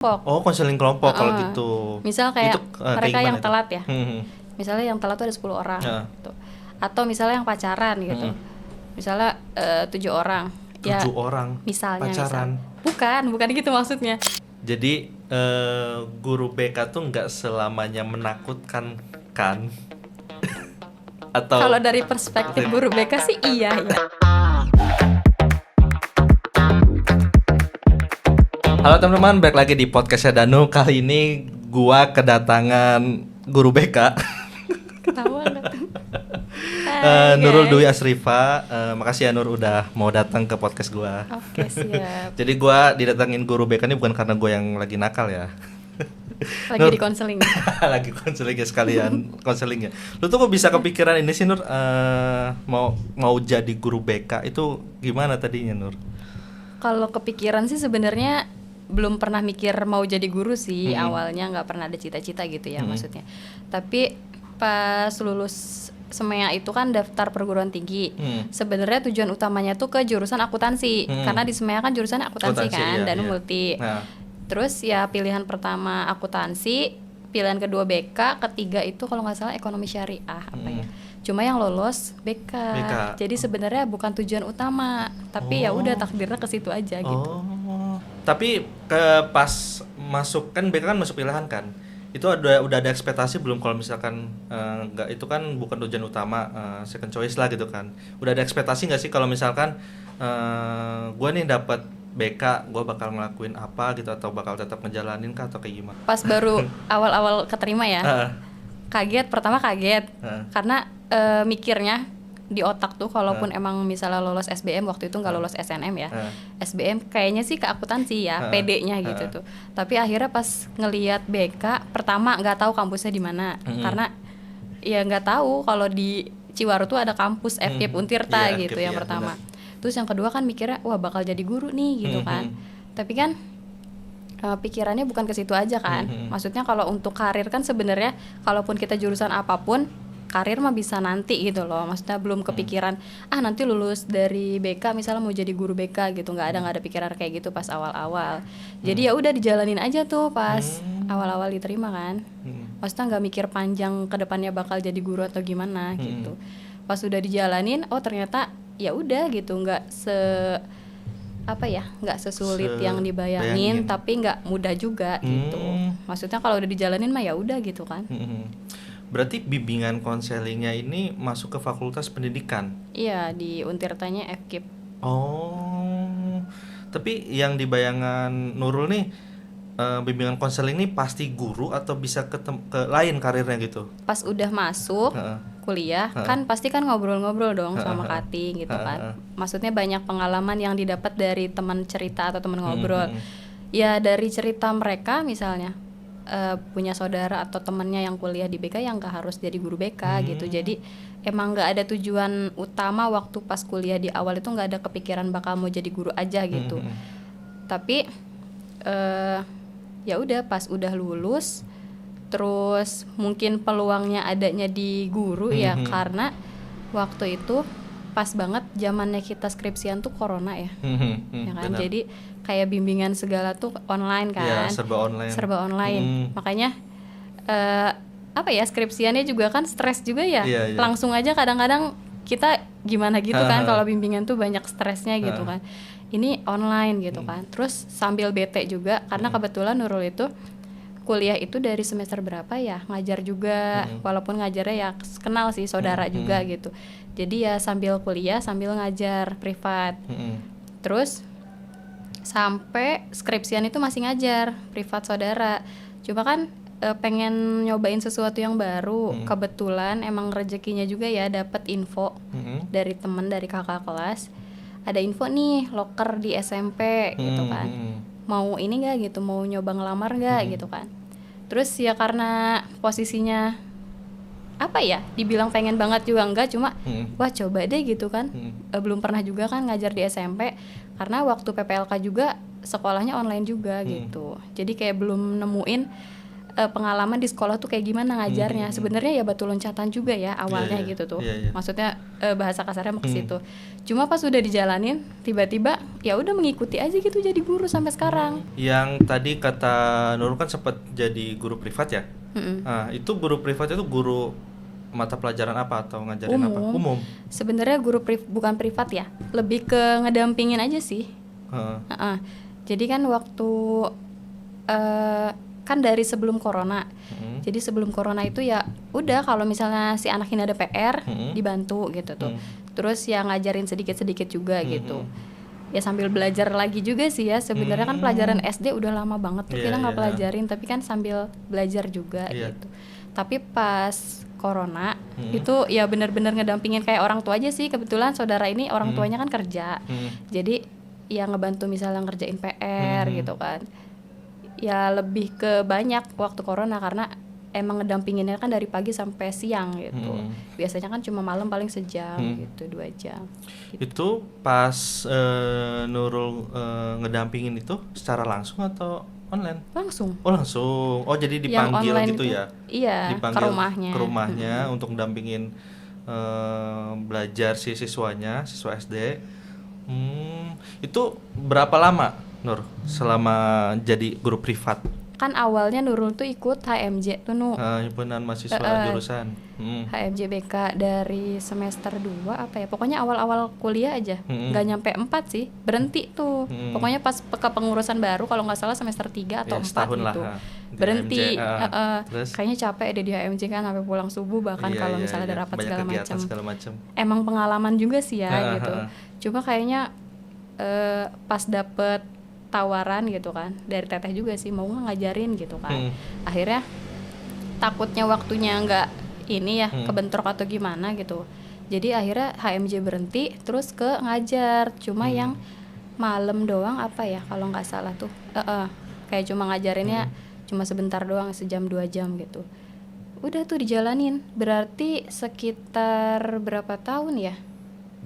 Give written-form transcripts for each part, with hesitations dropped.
Oh, konseling kelompok kalau Heeh. gitu. Misal kayak Itu mereka gimana yang itu? telat ya. Hmm. Misalnya yang telat tuh ada 10 orang Heeh. gitu. Atau misalnya yang pacaran gitu. Misalnya 7 orang. Ya 7 orang misalnya pacaran. Bukan gitu maksudnya. Jadi guru BK tuh nggak selamanya menakutkan kan? Kalau Atau dari perspektif guru BK sih iya ya. Halo teman-teman, balik lagi di podcastnya Danu. Kali ini gua kedatangan guru BK. Ketawa nggak tuh? Hai, Nurul Dwi guys. Asrifa. Makasih ya Nur udah mau datang ke podcast gua. Oke, siap. Jadi gua didatengin guru BK ini bukan karena gua yang lagi nakal ya. Lagi Nur, di konseling. lagi konseling ya sekalian konseling ya. Lu tuh kok bisa kepikiran ini sih Nur, mau jadi guru BK itu gimana tadinya Nur? Kalau kepikiran sih sebenarnya belum pernah mikir mau jadi guru sih. Awalnya nggak pernah ada cita-cita gitu ya maksudnya. Tapi pas lulus semea itu kan daftar perguruan tinggi. Sebenarnya tujuan utamanya tuh ke jurusan akuntansi. Karena di semea kan jurusan akuntansi kan, Iya, dan iya. multi. Nah, Terus ya pilihan pertama akuntansi, pilihan kedua BK, ketiga itu kalau nggak salah ekonomi syariah apa ya. Cuma yang lolos BK. BK. Jadi sebenarnya bukan tujuan utama, tapi ya udah takdirnya ke situ aja gitu. Tapi pas masuk kan BK kan masuk pilihan kan. Itu udah ada ekspektasi belum kalau misalkan nggak itu kan bukan tujuan utama, second choice lah gitu kan. Udah ada ekspektasi nggak sih kalau misalkan gue nih dapat BK, gue bakal ngelakuin apa gitu atau bakal tetap ngejalanin kah atau kayak gimana? Pas baru awal-awal keterima ya, pertama kaget karena mikirnya di otak tuh kalaupun emang misalnya lolos SBM, waktu itu nggak lolos SNM ya, SBM kayaknya sih ke akuntansi ya, PD-nya gitu tuh. Tapi akhirnya pas ngelihat BK, pertama nggak tahu kampusnya di mana, karena ya nggak tahu kalau di Ciwaru tuh ada kampus FKIP Untirta Iya, gitu FKIP, yang iya, pertama. Terus yang kedua kan mikirnya wah bakal jadi guru nih gitu kan. Tapi kan pikirannya bukan ke situ aja kan. Maksudnya kalau untuk karir kan sebenarnya kalaupun kita jurusan apapun, karir mah bisa nanti gitu loh. Maksudnya belum kepikiran nanti lulus dari BK misalnya mau jadi guru BK gitu, nggak ada pikiran kayak gitu pas awal-awal. Jadi ya udah dijalanin aja tuh pas awal-awal diterima kan. Maksudnya nggak mikir panjang ke depannya bakal jadi guru atau gimana gitu. Pas udah dijalanin, oh ternyata ya udah gitu, nggak sesulit yang dibayangin, tapi nggak mudah juga gitu. Maksudnya kalau udah dijalanin mah ya udah gitu kan. Berarti bimbingan konselingnya ini masuk ke fakultas pendidikan? Iya, di Untirtanya FKIP. Oh, tapi yang di bayangan Nurul nih, bimbingan konseling ini pasti guru atau bisa ke lain karirnya gitu? Pas udah masuk kuliah kan pasti kan ngobrol-ngobrol dong sama cutting gitu kan. Maksudnya banyak pengalaman yang didapat dari teman cerita atau teman ngobrol. Ya dari cerita mereka misalnya punya saudara atau temannya yang kuliah di BK yang nggak harus jadi guru BK gitu. Jadi emang nggak ada tujuan utama waktu pas kuliah di awal itu, nggak ada kepikiran bakal mau jadi guru aja gitu. Tapi ya udah pas udah lulus, terus mungkin peluangnya adanya di guru ya karena waktu itu pas banget zamannya kita skripsian tuh corona ya, ya kan. Benar. Jadi kayak bimbingan segala tuh online kan, Ya, serba online. Makanya skripsiannya juga kan stres juga ya. Iya. Langsung aja kadang-kadang kita gimana gitu kan kalau bimbingan tuh banyak stresnya gitu kan. Ini online gitu kan. Terus sambil bete juga karena kebetulan Nurul itu kuliah itu dari semester berapa ya ngajar juga, walaupun ngajarnya ya kenal sih saudara juga gitu. Jadi ya sambil kuliah sambil ngajar privat. Terus sampai skripsian itu masih ngajar privat saudara. Cuma kan pengen nyobain sesuatu yang baru. Kebetulan emang rezekinya juga ya dapat info dari temen, dari kakak kelas. Ada info nih loker di SMP gitu kan. Mau ini nggak gitu, mau nyoba ngelamar nggak gitu kan. Terus ya karena posisinya dibilang pengen banget juga enggak, cuma wah coba deh gitu kan. Belum pernah juga kan ngajar di SMP karena waktu PPLK juga sekolahnya online juga gitu. Jadi kayak belum nemuin pengalaman di sekolah tuh kayak gimana ngajarnya. Sebenarnya ya batu loncatan juga ya awalnya gitu tuh. Maksudnya bahasa kasarnya mau ke situ. Cuma pas udah dijalanin tiba-tiba ya udah mengikuti aja gitu jadi guru sampai sekarang. Yang tadi kata Nurul kan sempat jadi guru privat ya. Nah, itu guru privat itu guru mata pelajaran apa atau ngajarin apa? Umum. Sebenarnya guru bukan privat ya, lebih ke ngedampingin aja sih. Jadi kan waktu kan dari sebelum corona. Jadi sebelum corona itu ya udah kalau misalnya si anak ini ada PR dibantu gitu tuh. Terus ya ngajarin sedikit-sedikit juga gitu. Ya sambil belajar lagi juga sih ya. Sebenarnya kan pelajaran SD udah lama banget tuh kita nggak pelajarin, tapi kan sambil belajar juga gitu. Tapi pas corona itu ya benar-benar ngedampingin kayak orang tua aja sih. Kebetulan saudara ini orang tuanya kan kerja. Jadi ya ngebantu misalnya ngerjain PR gitu kan. Ya lebih ke banyak waktu corona karena emang ngedampinginnya kan dari pagi sampai siang gitu. Biasanya kan cuma malam paling sejam gitu, 2 jam gitu. Itu pas Nurul ngedampingin itu secara langsung atau online? Langsung. Oh langsung. Oh jadi dipanggil gitu itu, ya? Iya, dipanggil ke rumahnya untuk dampingin belajar siswa SD. Itu berapa lama Nur selama jadi guru privat? Kan awalnya Nurul tuh ikut HMJ tuh himpunan mahasiswa jurusan. HMJ BK dari semester 2 apa ya? Pokoknya awal-awal kuliah aja. Nggak nyampe 4 sih. Berhenti tuh. Pokoknya pas kepengurusan baru kalau nggak salah semester 3 atau 4 gitu. Berhenti. Kayaknya capek deh di HMJ kan sampai pulang subuh bahkan kalau misalnya ada rapat segala macam. Emang pengalaman juga sih ya gitu. Cuma kayaknya pas dapet tawaran gitu kan dari teteh juga sih mau ngajarin gitu kan. Akhirnya takutnya waktunya nggak ini ya kebentrok atau gimana gitu. Jadi akhirnya HMJ berhenti terus ke ngajar. Cuma yang malam doang apa ya kalau nggak salah tuh. Kayak cuma ngajarinnya cuma sebentar doang, sejam 2 jam gitu. Udah tuh dijalanin. Berarti sekitar berapa tahun ya?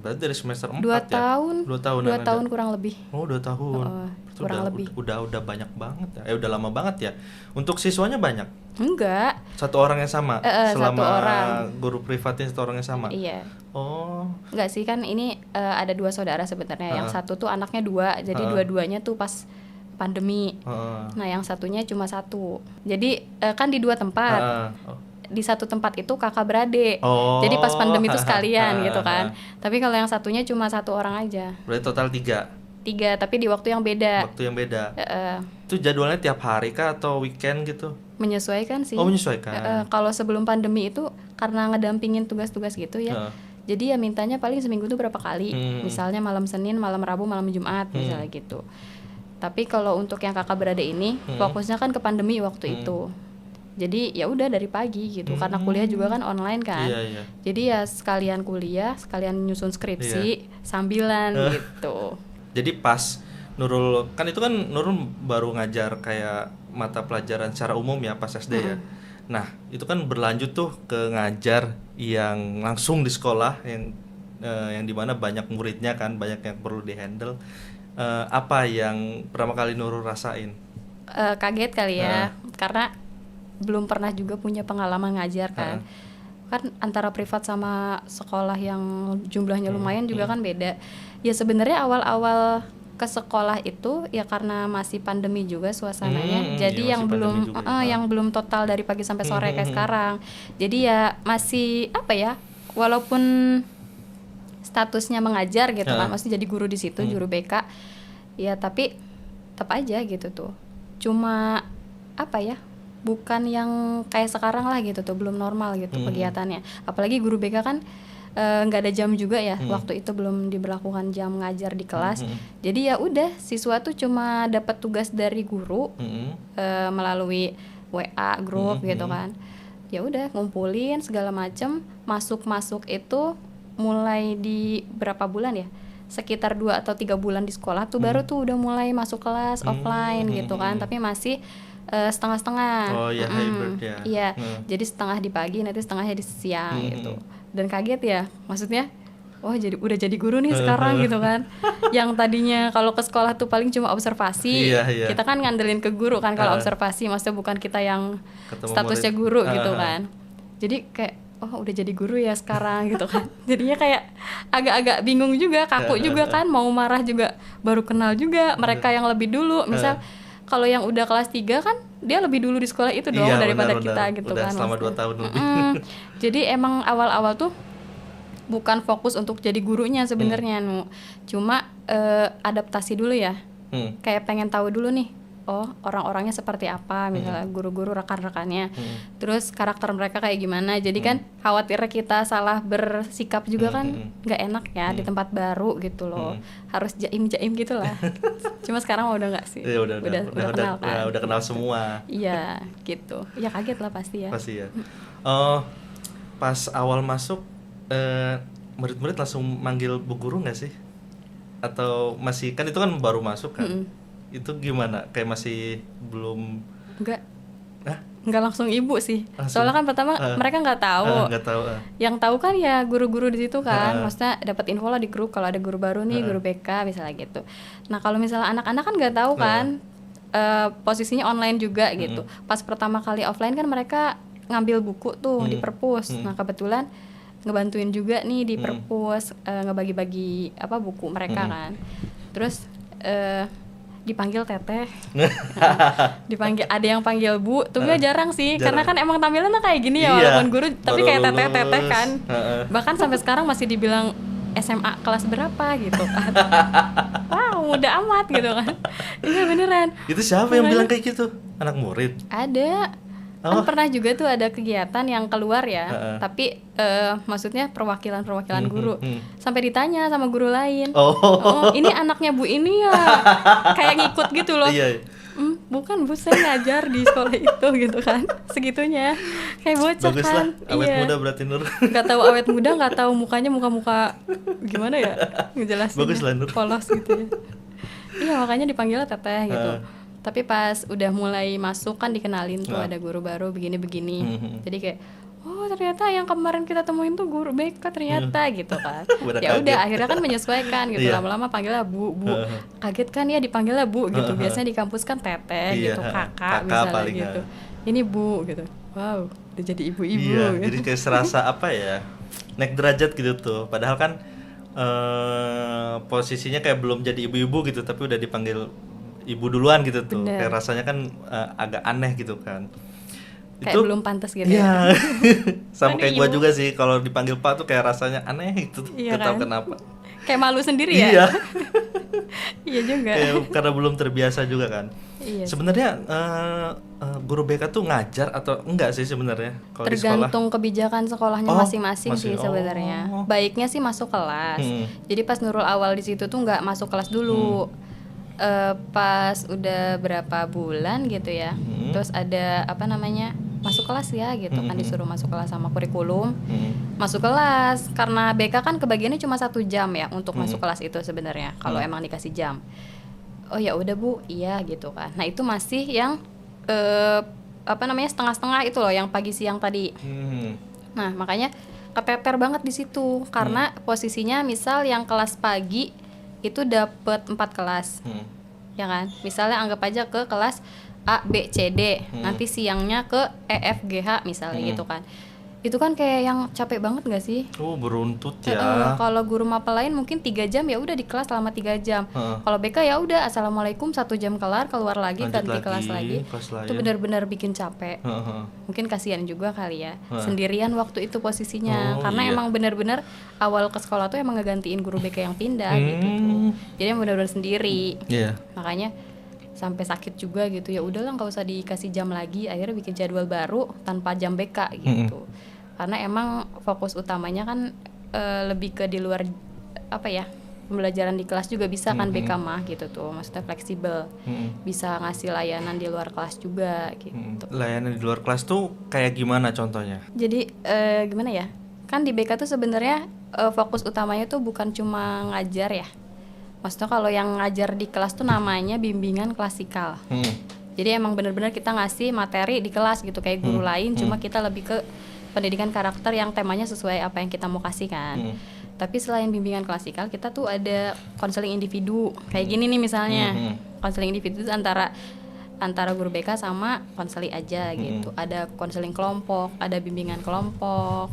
Berarti dari semester 4 2 tahun. 2 tahun. 2 tahun kurang lebih. Oh, 2 tahun. Kurang lebih. Udah banyak banget ya. Udah lama banget ya. Untuk siswanya banyak? Enggak. Satu orang yang sama? Selama 1 orang. Guru privatnya 1 orang yang sama? Iya. Oh. Enggak sih kan ini ada 2 saudara sebenarnya. Yang satu tuh anaknya 2. Jadi dua-duanya tuh pas pandemi. Nah, yang satunya cuma 1. Jadi kan di 2 tempat. Di satu tempat itu kakak beradik. Jadi pas pandemi itu sekalian gitu kan. Tapi kalau yang satunya cuma 1 orang aja. Berarti total 3 tapi di waktu yang beda. Itu jadwalnya tiap hari kah atau weekend gitu? Menyesuaikan sih. Oh, menyesuaikan. Kalau sebelum pandemi itu karena ngedampingin tugas-tugas gitu ya. Jadi ya mintanya paling seminggu tuh berapa kali. Misalnya malam Senin, malam Rabu, malam Jumat misalnya gitu. Tapi kalau untuk yang kakak beradik ini fokusnya kan ke pandemi waktu itu. Jadi ya udah dari pagi gitu. Karena kuliah juga kan online kan. Jadi ya sekalian kuliah, sekalian nyusun skripsi sambilan gitu. Jadi pas Nurul, kan itu kan Nurul baru ngajar kayak mata pelajaran secara umum ya pas SD ya. Nah itu kan berlanjut tuh ke ngajar yang langsung di sekolah yang dimana banyak muridnya kan, banyak yang perlu dihandle. Apa yang pertama kali Nurul rasain? Kaget kali ya, karena belum pernah juga punya pengalaman ngajar kan. Kan antara privat sama sekolah yang jumlahnya lumayan juga kan beda. Ya sebenarnya awal-awal ke sekolah itu ya karena masih pandemi juga suasananya. Jadi yang belum total dari pagi sampai sore kayak sekarang. Jadi ya masih apa ya? Walaupun statusnya mengajar gitu kan, maksudnya jadi guru di situ, guru BK. Ya tapi tetap aja gitu tuh. Cuma apa ya? Bukan yang kayak sekarang lah gitu tuh, belum normal gitu kegiatannya. Apalagi guru BK kan nggak ada jam juga ya, waktu itu belum diberlakukan jam ngajar di kelas. Jadi ya udah siswa tuh cuma dapat tugas dari guru melalui WA grup gitu kan. Ya udah ngumpulin segala macam, masuk itu mulai di berapa bulan ya? Sekitar 2 atau 3 bulan di sekolah tuh baru tuh udah mulai masuk kelas offline gitu kan, tapi masih setengah-setengah. Oh ya, hybrid ya. Iya, jadi setengah di pagi, nanti setengahnya di siang gitu. Dan kaget ya, maksudnya oh udah jadi guru nih sekarang gitu kan. Yang tadinya kalau ke sekolah tuh paling cuma observasi, Iya. kita kan ngandelin ke guru kan kalau observasi, maksudnya bukan kita yang Ketemu statusnya murid. guru gitu kan. Jadi kayak oh udah jadi guru ya sekarang gitu kan. Jadinya kayak agak-agak bingung juga, kaku juga kan, mau marah juga baru kenal juga mereka yang lebih dulu. Misal kalau yang udah kelas 3 kan dia lebih dulu di sekolah itu dong Iya, daripada benar, kita benar. gitu Udah kan. selama 2 maksudnya. tahun lebih. Jadi emang awal-awal tuh bukan fokus untuk jadi gurunya sebenarnya Nu. Cuma adaptasi dulu ya. Kayak pengen tahu dulu nih. Oh, orang-orangnya seperti apa, misalnya guru-guru rekan-rekannya. Terus karakter mereka kayak gimana. Jadi kan khawatir kita salah bersikap juga kan nggak enak ya di tempat baru gitu loh. Harus jaim-jaim gitu lah. Cuma sekarang udah nggak sih. Ya, udah kenal kan. udah kenal semua. Iya, gitu. Ya kaget lah pasti ya. Pasti ya. Oh, pas awal masuk murid-murid langsung manggil Bu Guru nggak sih? Atau masih, kan itu kan baru masuk kan? Itu gimana? Kayak masih belum. Nggak langsung ibu sih. Langsung? Soalnya kan pertama mereka nggak tahu. Nggak tahu. Yang tahu kan ya guru-guru di situ kan. Maksudnya dapat info lah di grup kalau ada guru baru nih, guru BK misalnya gitu. Nah kalau misalnya anak-anak kan nggak tahu kan, posisinya online juga gitu. Pas pertama kali offline kan mereka ngambil buku tuh di perpus. Nah kebetulan ngebantuin juga nih di perpus, ngebagi-bagi apa buku mereka kan. Terus dipanggil teteh, dipanggil, ada yang panggil bu, tuh gue jarang sih, karena kan emang tampilannya kayak gini ya, walaupun guru, tapi kayak teteh-teteh kan, bahkan sampai sekarang masih dibilang SMA kelas berapa gitu kan, wow muda amat gitu kan, iya beneran. Itu siapa yang bilang kayak gitu? Anak murid? Ada, kan pernah juga tuh ada kegiatan yang keluar ya, tapi maksudnya perwakilan guru, sampai ditanya sama guru lain, oh ini anaknya bu ini ya, kayak ngikut gitu loh. Iya. Bukan bu, saya ngajar di sekolah itu gitu kan, segitunya, kayak bocah. Bagus kan. lah, awet muda berarti Nur. Nggak tahu awet muda, nggak tahu mukanya muka gimana ya ngejelasin. Bagus lah, Nur. Polos gitu ya. Iya makanya dipanggilnya teteh gitu. Tapi pas udah mulai masuk kan dikenalin tuh ada guru baru begini-begini. Jadi kayak oh ternyata yang kemarin kita temuin tuh guru BK ternyata gitu kan. Ya udah akhirnya kan menyesuaikan gitu. Lama-lama panggilnya bu. Kaget kan ya dipanggilnya bu gitu. Biasanya di kampus kan teteh gitu, kakak misalnya gitu. Ini bu gitu. Wow, udah jadi ibu-ibu. Iya, gitu. jadi kayak serasa apa ya? Naik derajat gitu tuh. Padahal kan posisinya kayak belum jadi ibu-ibu gitu, tapi udah dipanggil ibu duluan gitu tuh. Bener. Kayak rasanya kan agak aneh gitu kan. Kayak Itu belum pantas gitu ya. Sama Ini kayak gua ibu. juga sih, kalau dipanggil Pak tuh kayak rasanya aneh gitu. Iya Gak tahu kan? kenapa. Kayak malu sendiri ya. Iya. Iya juga. Kayak karena belum terbiasa juga kan. Iya. Sebenarnya guru BK tuh ngajar atau enggak sih sebenarnya kalau di sekolah? Tergantung kebijakan sekolahnya masing-masing sih sebenarnya. Baiknya sih masuk kelas. Jadi pas Nurul awal di situ tuh nggak masuk kelas dulu. Pas udah berapa bulan gitu ya, terus ada apa namanya masuk kelas ya gitu kan, disuruh masuk kelas sama kurikulum. Masuk kelas karena BK kan kebagiannya cuma 1 jam ya untuk masuk kelas itu sebenarnya kalau emang dikasih jam. Oh ya udah bu, iya gitu kan. Nah itu masih yang apa namanya setengah-setengah itu loh, yang pagi siang tadi. Nah makanya keteter banget di situ karena posisinya misal yang kelas pagi itu dapat 4 kelas, ya kan? Misalnya anggap aja ke kelas A, B, C, D, nanti siangnya ke E, F, G, H misalnya gitu kan. Itu kan kayak yang capek banget nggak sih? Oh beruntut ya. Kalau guru mapel lain mungkin 3 jam ya udah di kelas selama 3 jam. Kalau BK ya udah assalamualaikum 1 jam kelar, keluar lagi ganti kelas lagi. Itu benar-benar bikin capek. Mungkin kasihan juga kali ya. Sendirian waktu itu posisinya. Karena emang benar-benar awal ke sekolah tuh emang ngegantiin guru BK yang pindah gitu. Jadi emang benar-benar sendiri. Makanya sampai sakit juga gitu, ya udahlah nggak usah dikasih jam lagi, akhirnya bikin jadwal baru tanpa jam BK gitu. Karena emang fokus utamanya kan lebih ke di luar apa ya, pembelajaran di kelas juga bisa kan BK mah gitu tuh, maksudnya fleksibel, bisa ngasih layanan di luar kelas juga gitu. Layanan di luar kelas tuh kayak gimana contohnya? Jadi gimana ya, kan di BK tuh sebenarnya fokus utamanya tuh bukan cuma ngajar ya, maksudnya kalau yang ngajar di kelas tuh namanya bimbingan klasikal. Jadi emang benar-benar kita ngasih materi di kelas gitu kayak guru lain, cuma kita lebih ke pendidikan karakter yang temanya sesuai apa yang kita mau kasih kan. Tapi selain bimbingan klasikal, kita tuh ada konseling individu. Kayak gini nih misalnya. Konseling individu itu antara guru BK sama konseling aja gitu. Ada konseling kelompok, ada bimbingan kelompok.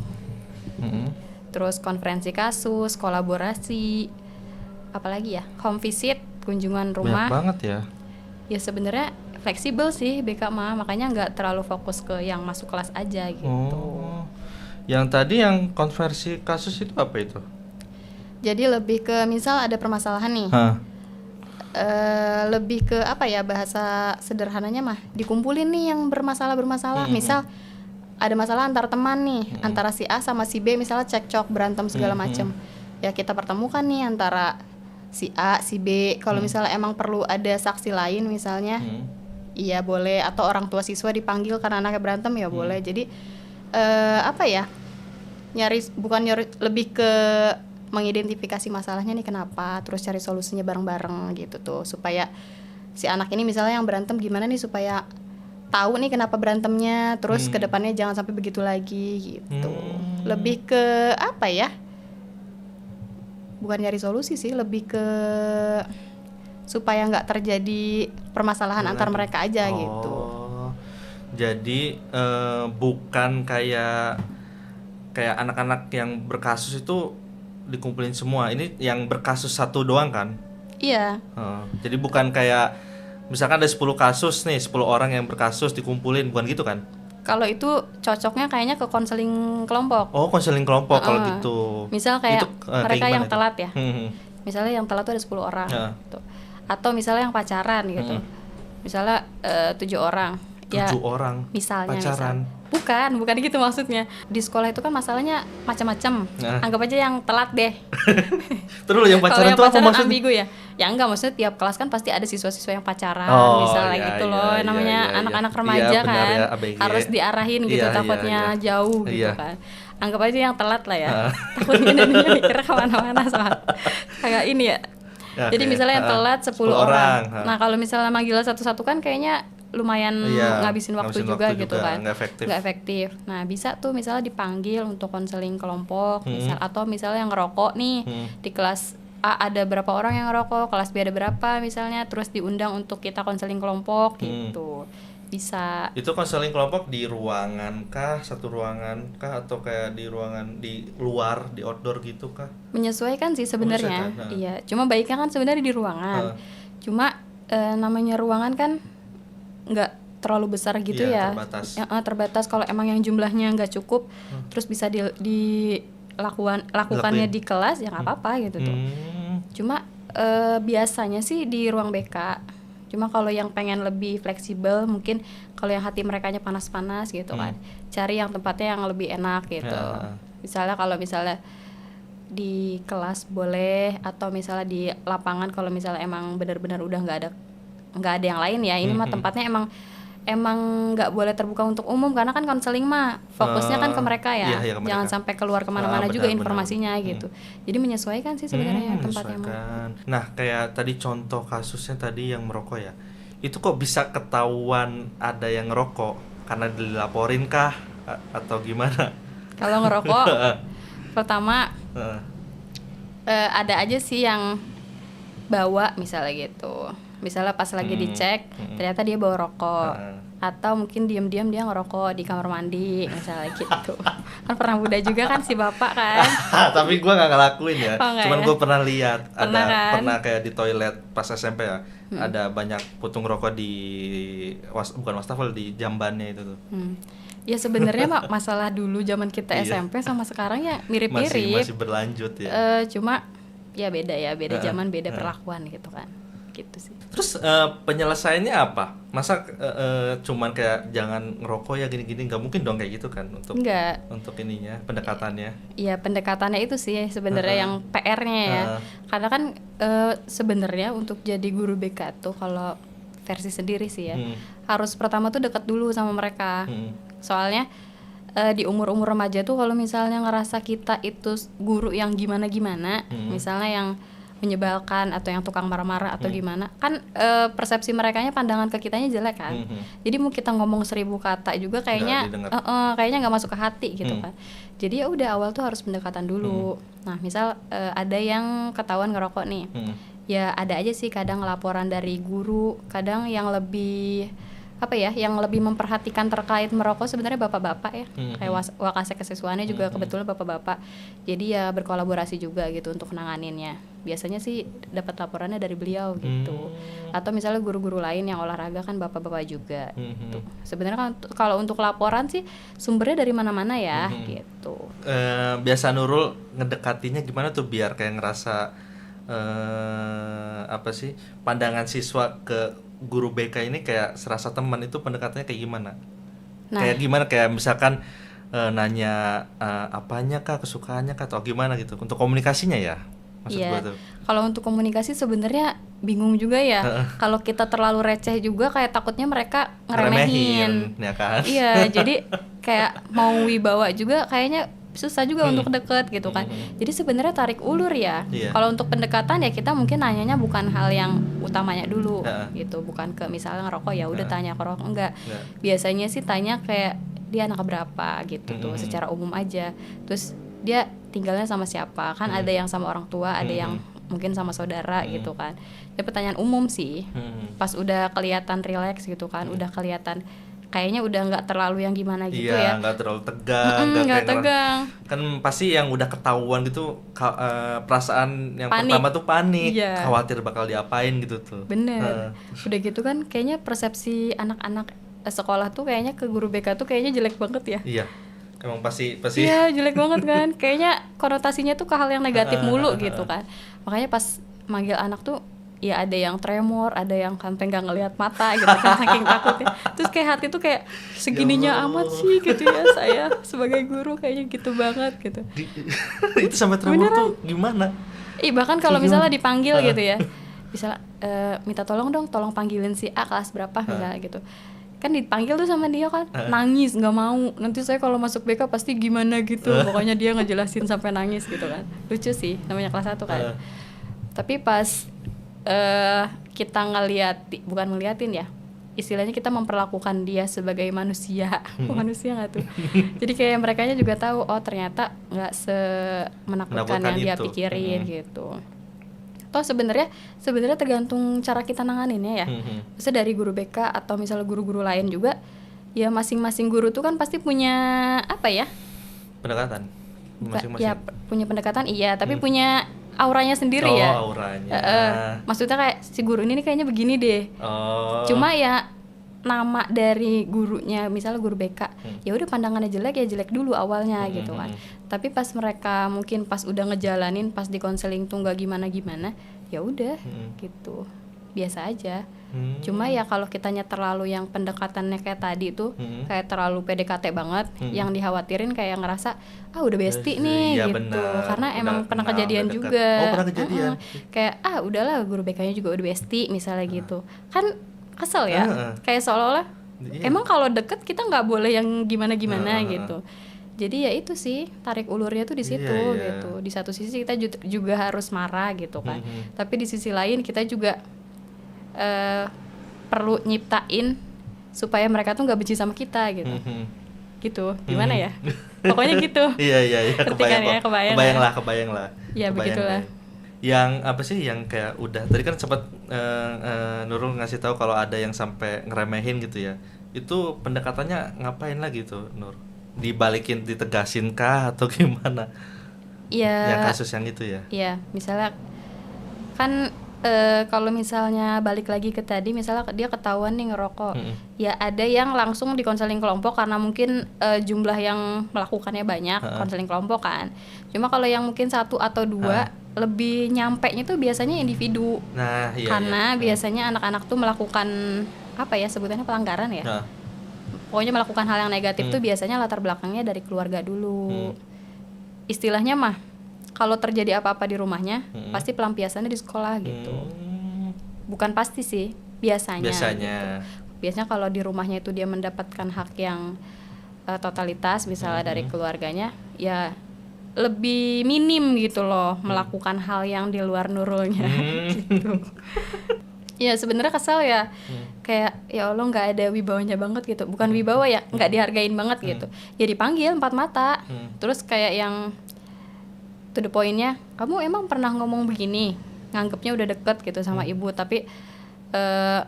Terus konferensi kasus, kolaborasi, apalagi ya? Home visit, kunjungan rumah. Banyak banget ya. Ya sebenarnya fleksibel sih BK mah, makanya nggak terlalu fokus ke yang masuk kelas aja gitu. Oh. Yang tadi yang konversi kasus itu apa itu? Jadi lebih ke misal ada permasalahan nih. Lebih ke apa ya, bahasa sederhananya mah dikumpulin nih yang bermasalah. Misal ada masalah antar teman nih, antara si A sama si B misalnya cekcok, berantem segala macem. Ya kita pertemukan nih antara si A, si B. Kalau misalnya emang perlu ada saksi lain misalnya, iya boleh. Atau orang tua siswa dipanggil karena anaknya berantem ya boleh. Jadi apa ya, lebih ke mengidentifikasi masalahnya nih kenapa, terus cari solusinya bareng-bareng gitu tuh, supaya si anak ini misalnya yang berantem gimana nih supaya tahu nih kenapa berantemnya, terus kedepannya jangan sampai begitu lagi gitu. Lebih ke apa ya, bukan nyari solusi sih, lebih ke supaya nggak terjadi permasalahan antar mereka aja gitu. Jadi bukan kayak anak-anak yang berkasus itu dikumpulin semua. Ini yang berkasus satu doang kan? Iya. Jadi bukan kayak misalkan ada 10 kasus nih, 10 orang yang berkasus dikumpulin, bukan gitu kan? Kalau itu cocoknya kayaknya ke konseling kelompok. Oh, konseling kelompok kalau gitu. Misal kayak itu, mereka yang itu? telat ya. Misalnya yang telat tuh ada 10 orang gitu. Atau misalnya yang pacaran gitu. Misalnya 7 orang. 7 orang Misalnya pacaran. Bukan gitu maksudnya. Di sekolah itu kan masalahnya macam-macam. Anggap aja yang telat deh. Terus yang pacaran itu apa maksudnya? Ambigu ya. Ya enggak, maksudnya tiap kelas kan pasti ada siswa-siswa yang pacaran, misalnya gitu loh. Namanya anak-anak remaja kan. Ya, harus diarahin gitu, takutnya jauh gitu kan. Anggap aja yang telat lah ya. Takutnya nantinya mikirnya kemana-mana soal kayak ini ya. Jadi misalnya yang telat 10 orang. Nah, kalau misalnya manggil satu-satu kan kayaknya lumayan ngabisin waktu juga gitu kan, nggak efektif. Nah bisa tuh misalnya dipanggil untuk konseling kelompok, atau misalnya yang ngerokok nih di kelas A ada berapa orang yang ngerokok, kelas B ada berapa misalnya, terus diundang untuk kita konseling kelompok gitu. Bisa. Itu konseling kelompok di ruangan kah, satu ruangan kah, atau kayak di ruangan di luar, di outdoor gitu kah? Menyesuaikan sih sebenarnya. Iya, cuma baiknya kan sebenarnya di ruangan. Cuma namanya ruangan kan nggak terlalu besar gitu ya, terbatas. Kalau emang yang jumlahnya nggak cukup, terus bisa lakukannya di kelas ya nggak apa-apa gitu tuh. Cuma biasanya sih di ruang BK. Cuma kalau yang pengen lebih fleksibel, mungkin kalau yang hati merekanya panas-panas gitu kan, cari yang tempatnya yang lebih enak gitu. Misalnya kalau misalnya di kelas boleh, atau misalnya di lapangan kalau misalnya emang benar-benar udah nggak ada yang lain ya. Ini mah tempatnya emang nggak boleh terbuka untuk umum, karena kan konseling mah fokusnya kan ke mereka ya. Iya, jangan sampai keluar kemana-mana juga informasinya gitu. Jadi menyesuaikan sih sebenarnya tempatnya mah. Nah kayak tadi contoh kasusnya tadi yang merokok ya, itu kok bisa ketahuan ada yang ngerokok karena dilaporin kah atau gimana? Kalau ngerokok pertama ada aja sih yang bawa misalnya gitu. Misalnya pas lagi dicek ternyata dia bawa rokok, atau mungkin diam-diam dia ngerokok di kamar mandi misalnya gitu. Kan pernah muda juga kan si bapak kan. Tapi gue nggak ngelakuin ya. Cuman ya? Gue pernah lihat pernah kayak di toilet pas SMP ya, ada banyak putung rokok di bukan wastafel, di jambannya itu tuh. Ya sebenarnya masalah dulu zaman kita SMP sama sekarang ya mirip-mirip. Masih berlanjut ya. Cuma ya beda zaman, beda perlakuan gitu kan. Gitu sih. Terus penyelesaiannya apa? Masa cuman kayak jangan ngerokok ya gini-gini, nggak mungkin dong kayak gitu kan untuk ininya, pendekatannya. Iya, pendekatannya itu sih sebenarnya yang PR-nya ya. Karena kan sebenarnya untuk jadi guru BK tuh kalau versi sendiri sih ya, harus pertama tuh dekat dulu sama mereka. Soalnya di umur-umur remaja tuh kalau misalnya ngerasa kita itu guru yang gimana-gimana, misalnya yang menyebalkan atau yang tukang marah-marah atau gimana kan, persepsi merekanya pandangan ke kitanya jelek kan. Jadi mau kita ngomong 1000 kata juga kayaknya kayaknya nggak masuk ke hati gitu kan. Jadi ya udah awal tuh harus pendekatan dulu. Nah misal ada yang ketahuan ngerokok nih, ya ada aja sih kadang laporan dari guru, kadang yang lebih apa ya, yang lebih memperhatikan terkait merokok sebenarnya bapak-bapak ya, kayak Wakasek Kesiswaannya juga kebetulan bapak-bapak, jadi ya berkolaborasi juga gitu untuk nanganinnya. Biasanya sih dapat laporannya dari beliau gitu, atau misalnya guru-guru lain yang olahraga kan bapak-bapak juga gitu. Sebenarnya kan kalau untuk laporan sih sumbernya dari mana-mana ya gitu. Biasa Nurul ngedekatinya gimana tuh biar kayak ngerasa apa sih, pandangan siswa ke guru BK ini kayak serasa teman, itu pendekatannya kayak gimana? Kayak gimana, kayak misalkan nanya apanya kah, kesukaannya kah, atau gimana gitu untuk komunikasinya ya, maksud gua tuh. Kalau untuk komunikasi sebenarnya bingung juga ya. Kalau kita terlalu receh juga kayak takutnya mereka ngeremehin ya kan. Iya, jadi kayak mau wibawa juga kayaknya susah juga untuk deket gitu kan. Jadi sebenarnya tarik ulur ya. Kalau untuk pendekatan ya kita mungkin nanyanya bukan hal yang utamanya dulu gitu, bukan ke misalnya ngerokok ya udah tanya ke rokok, enggak. Biasanya sih tanya kayak dia anak berapa gitu tuh, secara umum aja. Terus dia tinggalnya sama siapa? Kan ada yang sama orang tua, ada yang mungkin sama saudara gitu kan. Itu pertanyaan umum sih. Pas udah kelihatan relax gitu kan, udah kelihatan kayaknya udah nggak terlalu yang gimana gitu ya. Iya, nggak terlalu tegang, nggak tegang. Kan pasti yang udah ketahuan gitu, perasaan yang Panik. pertama tuh panik, Iya. khawatir bakal diapain gitu tuh. Bener. Udah gitu kan kayaknya persepsi anak-anak sekolah tuh kayaknya ke guru BK tuh kayaknya jelek banget ya. Iya, emang pasti. Iya jelek banget kan. Kayaknya konotasinya tuh ke hal yang negatif mulu gitu kan. Makanya pas manggil anak tuh ya ada yang tremor, ada yang sampai nggak ngelihat mata gitu kan saking takutnya. Terus kayak hati tuh kayak segininya amat sih gitu ya, saya sebagai guru kayaknya gitu banget gitu. Itu sampai tremor tuh gimana? Bahkan kalau misalnya dipanggil gitu ya, misalnya minta tolong dong, tolong panggilin si A kelas berapa misalnya gitu. Kan dipanggil tuh sama dia kan nangis, nggak mau, nanti saya kalau masuk BK pasti gimana gitu. Pokoknya dia ngejelasin sampai nangis gitu kan. Lucu sih, namanya kelas 1 kan. Tapi pas kita bukan ngeliatin ya, istilahnya kita memperlakukan dia sebagai manusia. Manusia nggak tuh? Jadi kayak merekanya juga tahu, oh ternyata nggak semenakutkan yang dia pikirin gitu. Toh sebenarnya tergantung cara kita nanganinnya ya. Maksudnya dari guru BK atau misalnya guru-guru lain juga, ya masing-masing guru tuh kan pasti punya apa ya? Pendekatan. Masing-masing. Ya punya pendekatan iya, tapi punya auranya sendiri ya. Auranya. Maksudnya kayak si guru ini kayaknya begini deh. Cuma ya nama dari gurunya, misalnya guru BK, ya udah pandangannya jelek ya jelek dulu awalnya gitu kan. Tapi pas mereka mungkin pas udah ngejalanin, pas di konseling tuh nggak gimana-gimana, ya udah gitu, biasa aja. Cuma ya kalau kitanya terlalu yang pendekatannya kayak tadi tuh, kayak terlalu PDKT banget, yang dikhawatirin kayak ngerasa udah bestie nih ya gitu, bener. karena emang pernah kejadian dekat. juga. Pernah kejadian. Kayak udahlah guru BK-nya juga udah bestie misalnya gitu, kan kesel ya, kayak seolah-olah emang kalau deket kita nggak boleh yang gimana-gimana gitu. Jadi ya itu sih tarik ulurnya tuh di situ gitu. Di satu sisi kita juga harus marah gitu kan, tapi di sisi lain kita juga perlu nyiptain supaya mereka tuh nggak benci sama kita gitu. Gitu, gimana ya? Pokoknya gitu. Iya. Kebayang lah. Ya begitulah. Yang apa sih yang kayak udah tadi kan sempat Nurul ngasih tahu kalau ada yang sampai ngeremehin gitu ya. Itu pendekatannya ngapain lagi tuh, Nur? Dibalikin, ditegasin kah atau gimana? Iya. Yang kasus yang itu ya. Iya, misalnya kan kalau misalnya balik lagi ke tadi, misalnya dia ketahuan nih ngerokok, ya ada yang langsung di konseling kelompok karena mungkin jumlah yang melakukannya banyak, konseling kelompok kan. Cuma kalau yang mungkin 1 atau 2 lebih nyampenya tuh biasanya individu. Nah, iya. Karena biasanya anak-anak tuh melakukan apa ya sebutannya pelanggaran ya. Pokoknya melakukan hal yang negatif tuh biasanya latar belakangnya dari keluarga dulu. Istilahnya mah kalau terjadi apa-apa di rumahnya, pasti pelampiasannya di sekolah gitu. Bukan pasti sih, biasanya. Gitu. Biasanya kalau di rumahnya itu dia mendapatkan hak yang totalitas, misalnya dari keluarganya, ya lebih minim gitu loh melakukan hal yang di luar Nurulnya gitu. Ya sebenarnya kesel ya, kayak ya Allah nggak ada wibawanya banget gitu, bukan wibawa ya, nggak dihargain banget gitu. Ya dipanggil 4 mata, terus kayak yang to the point-nya, kamu emang pernah ngomong begini, nganggepnya udah deket gitu sama ibu, tapi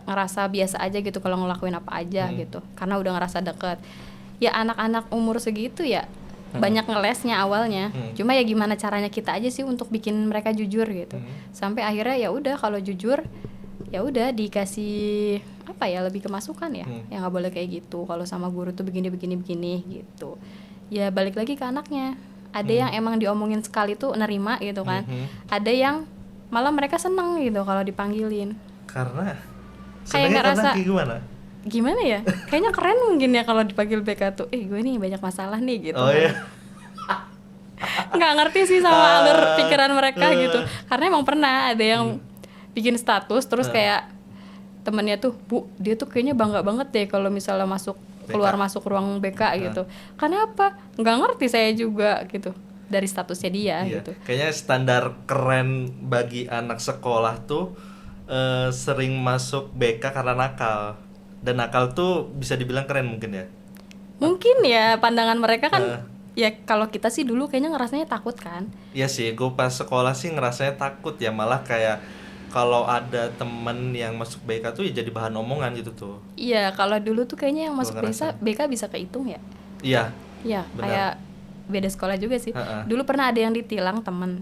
ngerasa biasa aja gitu kalau ngelakuin apa aja gitu, karena udah ngerasa deket. Ya anak-anak umur segitu ya banyak ngelesnya awalnya, cuma ya gimana caranya kita aja sih untuk bikin mereka jujur gitu, sampai akhirnya ya udah kalau jujur ya udah dikasih apa ya, lebih kemasukan ya, ya nggak boleh kayak gitu, kalau sama guru tuh begini gitu. Ya balik lagi ke anaknya, ada yang emang diomongin sekali tuh nerima gitu kan, ada yang malah mereka seneng gitu kalau dipanggilin, Karena kayak nggak rasa gimana? gimana ya, kayaknya keren mungkin ya kalau dipanggil BK tuh, gue nih banyak masalah nih gitu. Oh iya. Nggak ngerti sih sama alur pikiran mereka gitu, karena emang pernah ada yang bikin status terus kayak temennya tuh, Bu, dia tuh kayaknya bangga banget deh kalau misalnya keluar masuk ruang BK gitu. Kenapa? Nggak ngerti saya juga gitu dari statusnya dia gitu. Kayaknya standar keren bagi anak sekolah tuh sering masuk BK karena nakal. Dan nakal tuh bisa dibilang keren mungkin ya. Mungkin ya pandangan mereka kan ya, kalau kita sih dulu kayaknya ngerasanya takut kan. Iya sih, gue pas sekolah sih ngerasanya takut ya, malah kayak kalau ada temen yang masuk BK tuh ya jadi bahan omongan gitu tuh. Iya, kalau dulu tuh kayaknya yang masuk ngerasa. BK bisa kehitung ya. Iya. Iya, benar. kayak beda sekolah juga sih. Dulu pernah ada yang ditilang temen,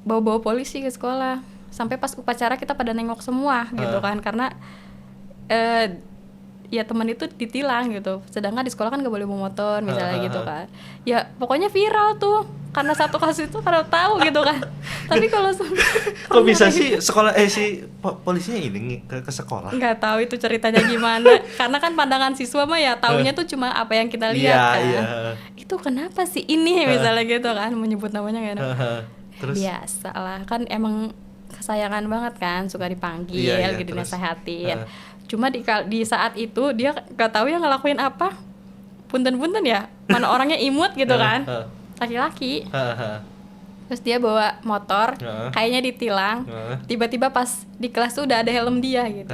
bawa-bawa polisi ke sekolah, sampai pas upacara kita pada nengok semua gitu kan, karena ya teman itu ditilang gitu, sedangkan di sekolah kan gak boleh bawa motor misalnya gitu kan. Ya pokoknya viral tuh karena satu kasus itu, karena tahu gitu kan. Tapi kalau kok bisa sih sekolah si polisinya ini ke sekolah? Nggak tahu itu ceritanya gimana, karena kan pandangan siswa mah ya taunya tuh cuma apa yang kita lihat kan. Itu kenapa sih ini misalnya gitu kan, menyebut namanya nggak enak. Terus? Biasa lah kan, emang kesayangan banget kan, suka dipanggil gitu, dinasehatin. Cuma di saat itu dia nggak tahu ya ngelakuin apa, punten-punten ya, mana orangnya imut gitu kan, laki-laki. Terus dia bawa motor, kayaknya ditilang. Tiba-tiba pas di kelas tuh udah ada helm dia gitu.